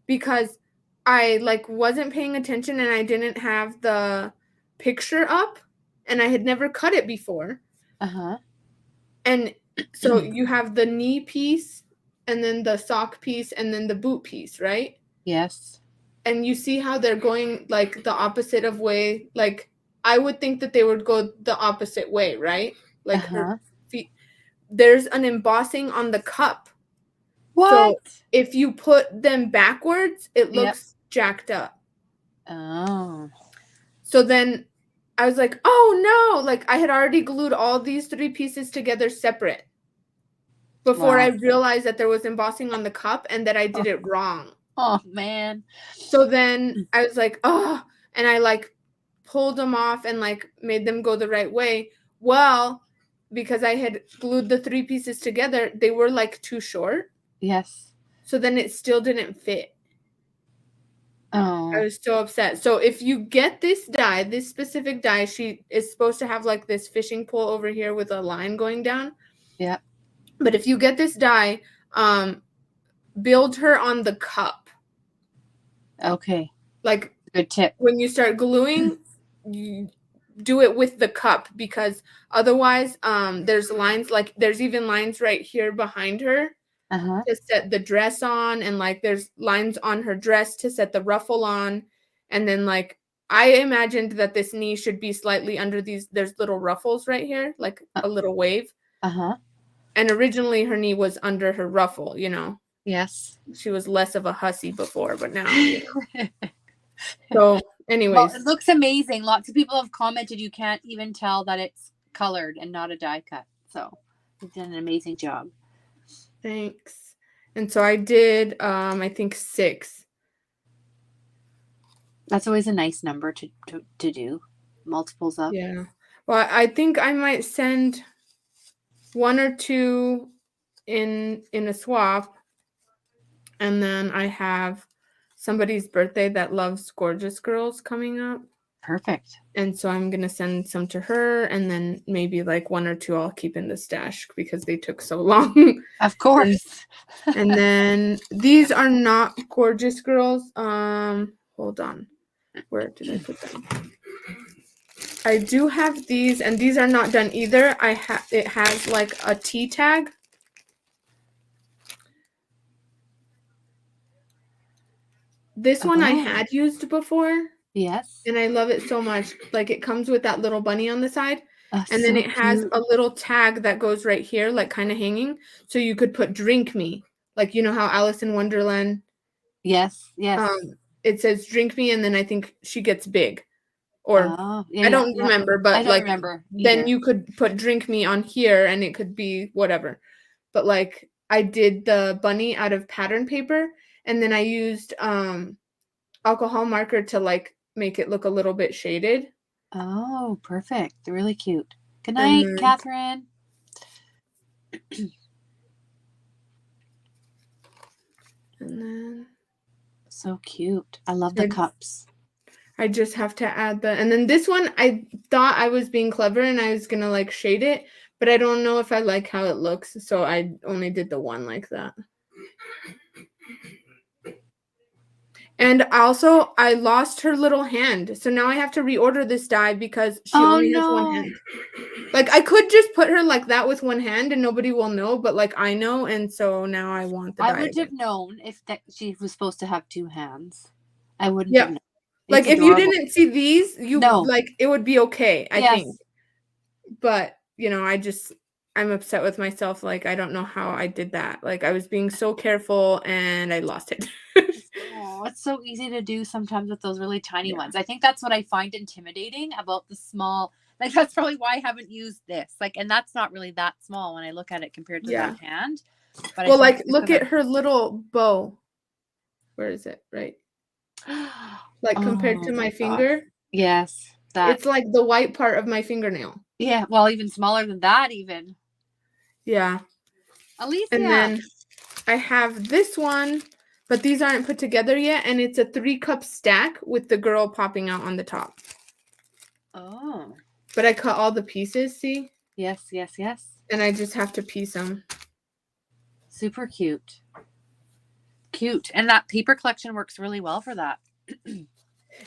because I like wasn't paying attention and I didn't have the picture up and I had never cut it before. And so you have the knee piece and then the sock piece and then the boot piece, right? Yes. And you see how they're going like the opposite of way. Like I would think that they would go the opposite way, right? Like her feet. There's an embossing on the cup. What? So if you put them backwards, it looks jacked up. Oh. So then I was like, oh no, like I had already glued all these 3 pieces together separate before I realized that there was embossing on the cup and that I did it wrong. Oh man. So then I was like, oh, and I like pulled them off and like made them go the right way. Well, because I had glued the 3 pieces together, they were like too short. Yes. So then it still didn't fit. Oh. I was so upset. So if you get this die, this specific die, she is supposed to have like this fishing pole over here with a line going down. Yeah. But if you get this die, build her on the cup. Okay. Like good tip. When you start gluing, you do it with the cup because otherwise there's lines, like there's even lines right here behind her to set the dress on, and like there's lines on her dress to set the ruffle on, and then like I imagined that this knee should be slightly under these, there's little ruffles right here, like a little wave. And originally her knee was under her ruffle, Yes. She was less of a hussy before, but now So anyways, well, it looks amazing. Lots of people have commented you can't even tell that it's colored and not a die cut. So you've done an amazing job. Thanks. And so I did I think 6. That's always a nice number to do. Multiples up. Yeah. Well, I think I might send 1 or 2 in a swap, and then I have somebody's birthday that loves Gorgeous Girls coming up. Perfect. And so I'm going to send some to her, and then maybe like 1 or 2 I'll keep in the stash because they took so long. Of course. And then these are not Gorgeous Girls. Hold on. Where did I put them? I do have these, and these are not done either. It has like a T tag. This one I had used before. Yes. And I love it so much. Like it comes with that little bunny on the side. And then so it has cute. a little tag that goes right here, like kind of hanging. So you could put drink me. Like, you know how Alice in Wonderland. Yes. It says drink me, and then I think she gets big. Or I don't remember, but I don't remember then you could put drink me on here and it could be whatever. But like I did the bunny out of pattern paper, and then I used alcohol marker to like make it look a little bit shaded. Oh, perfect. They're really cute. Good night, Catherine. And then so cute. I love the cups. I just have to add and then this one, I thought I was being clever and I was gonna like shade it, but I don't know if I like how it looks, so I only did the one like that. And also, I lost her little hand. So now I have to reorder this die because she Oh only has one no. hand. Like, I could just put her like that with one hand and nobody will know, but like I know, and so now I want the I die would have again. known if that she was supposed to have 2 hands. I wouldn't have Yep. known. Like It's if you adorable. didn't see these, you No. like it would be okay, I think. Yes. But, I'm upset with myself, like, I don't know how I did that. Like, I was being so careful and I lost it. Oh, it's so easy to do sometimes with those really tiny Yeah. ones. I think that's what I find intimidating about the small. Like that's probably why I haven't used this. Like, and that's not really that small when I look at it compared to Yeah. that hand. But I Well, think like, it's just look because at her little bow. Where is it? Right. I'm. Like, compared Oh to my my gosh. finger, Yes, that. it's like the white part of my fingernail. Yeah. Well, even smaller than that. Even Yeah. And Alicia. then I have this one, but these aren't put together yet, and it's a 3-cup stack with the girl popping out on the top. Oh. But I cut all the pieces, see? Yes. Yes. Yes. And I just have to piece them. Super cute. Cute, and that paper collection works really well for that.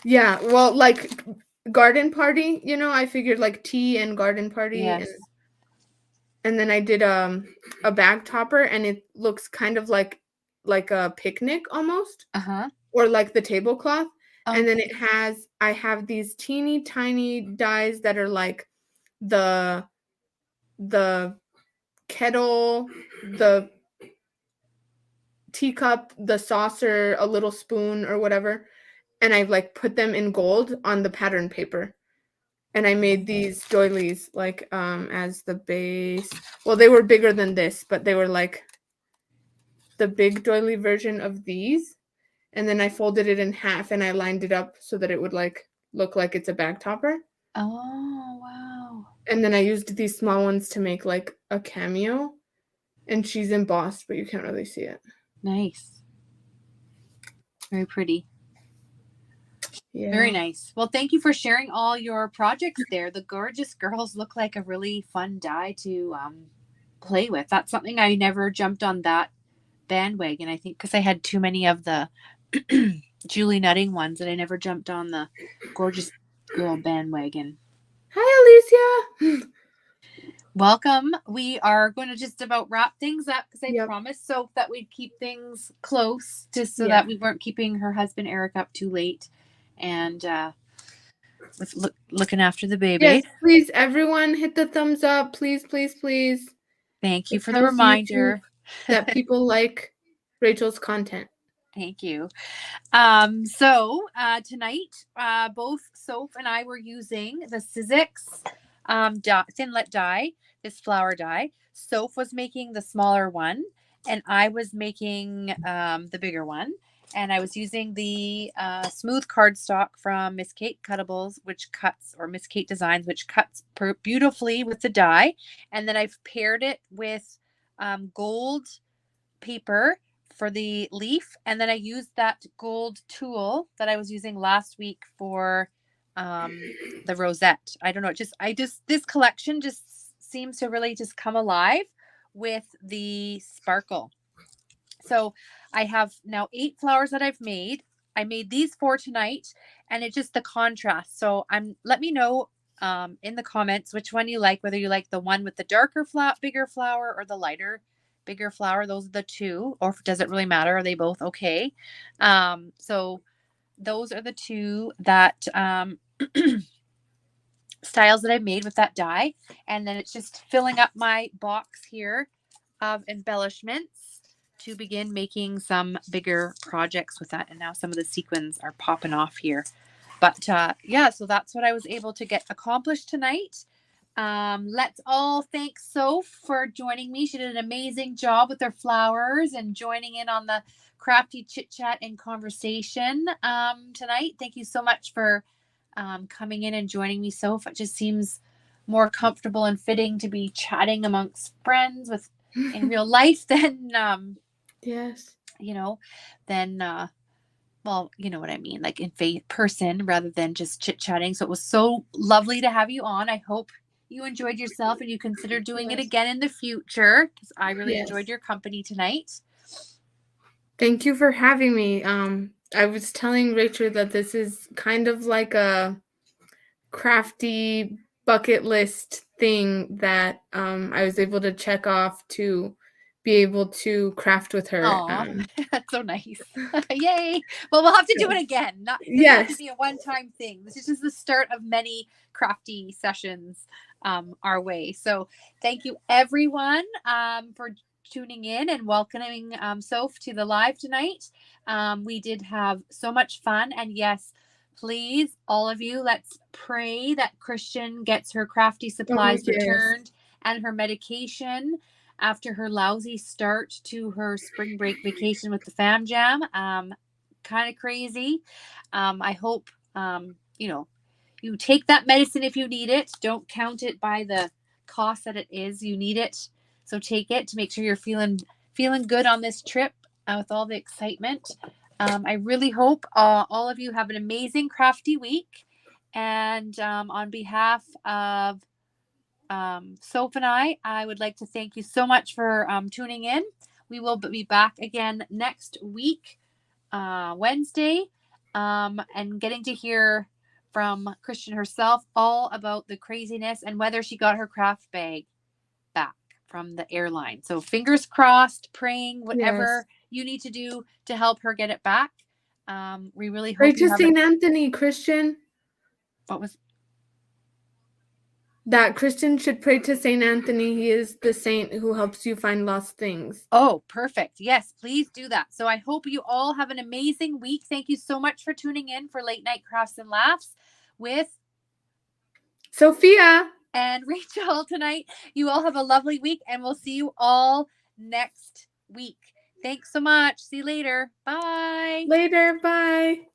Yeah, well, like garden party, I figured like tea and garden party, Yes. and then I did a bag topper, and it looks kind of like a picnic almost, Uh-huh. or like the tablecloth. And then Okay. I have these teeny tiny dies that are like the kettle, the teacup, the saucer, a little spoon or whatever, and I've like put them in gold on the pattern paper. And I made these doilies like as the base. Well, they were bigger than this, but they were like the big doily version of these. And then I folded it in half and I lined it up so that it would like look like it's a bag topper. Oh, wow. And then I used these small ones to make like a cameo. And she's embossed, but you can't really see it. Nice. Very pretty. Yeah. Very nice. Well, thank you for sharing all your projects there. The gorgeous girls look like a really fun die to play with. That's something I never jumped on that bandwagon, I think, because I had too many of the Julie Nutting ones and I never jumped on the gorgeous girl bandwagon. Hi, Alicia. Welcome. We are going to just about wrap things up because I Yep. promised Soph that we'd keep things close just so Yeah. that we weren't keeping her husband Eric up too late and with looking after the baby. Yes, please, everyone, hit the thumbs up. Please, please, please. Thank you It for the tells reminder. YouTube that people like Rachel's content. Thank you. So tonight, both Soph and I were using the Sizzix Thinlit die, this flower die. Soph was making the smaller one, and I was making the bigger one. And I was using the smooth cardstock from Miss Kate Cuttables, which cuts, or Miss Kate Designs, which cuts beautifully with the die. And then I've paired it with gold paper for the leaf, and then I used that gold tool that I was using last week for the rosette. I don't know, this collection just seems to really just come alive with the sparkle. So I have now 8 flowers that I've made. I made these 4 tonight, and it's just the contrast. So let me know in the comments which one you like, whether you like the one with the darker bigger flower, or the lighter bigger flower. Those are the 2, or does it really matter? Are they both okay? So those are the 2 that styles that I made with that die. And then it's just filling up my box here of embellishments to begin making some bigger projects with that. And now some of the sequins are popping off here. But yeah, so that's what I was able to get accomplished tonight. Let's all thank Soph for joining me. She did an amazing job with her flowers and joining in on the crafty chit chat and conversation tonight. Thank you so much for coming in and joining me, Soph. It just seems more comfortable and fitting to be chatting amongst friends with in real life than Yes. than well, you know what I mean, like in person rather than just chit chatting. So it was so lovely to have you on. I hope you enjoyed yourself and you consider doing it again in the future, because I really enjoyed your company tonight. Thank you for having me. I was telling Rachel that this is kind of like a crafty bucket list thing that I was able to check off to be able to craft with her. Oh, that's so nice. Yay. Well, we'll have to do So it again. Doesn't have to yes. be a one-time thing. This is just the start of many crafty sessions our way. So thank you everyone for tuning in and welcoming Soph to the live tonight. We did have so much fun. And yes, please, all of you, let's pray that Christian gets her crafty Oh, supplies yes. returned and her medication after her lousy start to her spring break vacation with the fam jam. Kind of crazy. I hope you take that medicine if you need it. Don't count it by the cost that it is. You need it, so take it to make sure you're feeling good on this trip with all the excitement. I really hope all of you have an amazing crafty week. And on behalf of Soph and I would like to thank you so much for tuning in. We will be back again next week, Wednesday, and getting to hear from Christian herself all about the craziness and whether she got her craft bag back from the airline. So fingers crossed, praying, Yes. whatever you need to do to help her get it back. We really Pray hope you to have St. Anthony, Christian. what was That Christian should pray to St. Anthony. He is the saint who helps you find lost things. Oh, perfect. Yes, please do that. So I hope you all have an amazing week. Thank you so much for tuning in for Late Night Crafts and Laughs with Sophia. and Rachel tonight. You all have a lovely week, and we'll see you all next week. Thanks so much. See you later. Bye. Later. Bye.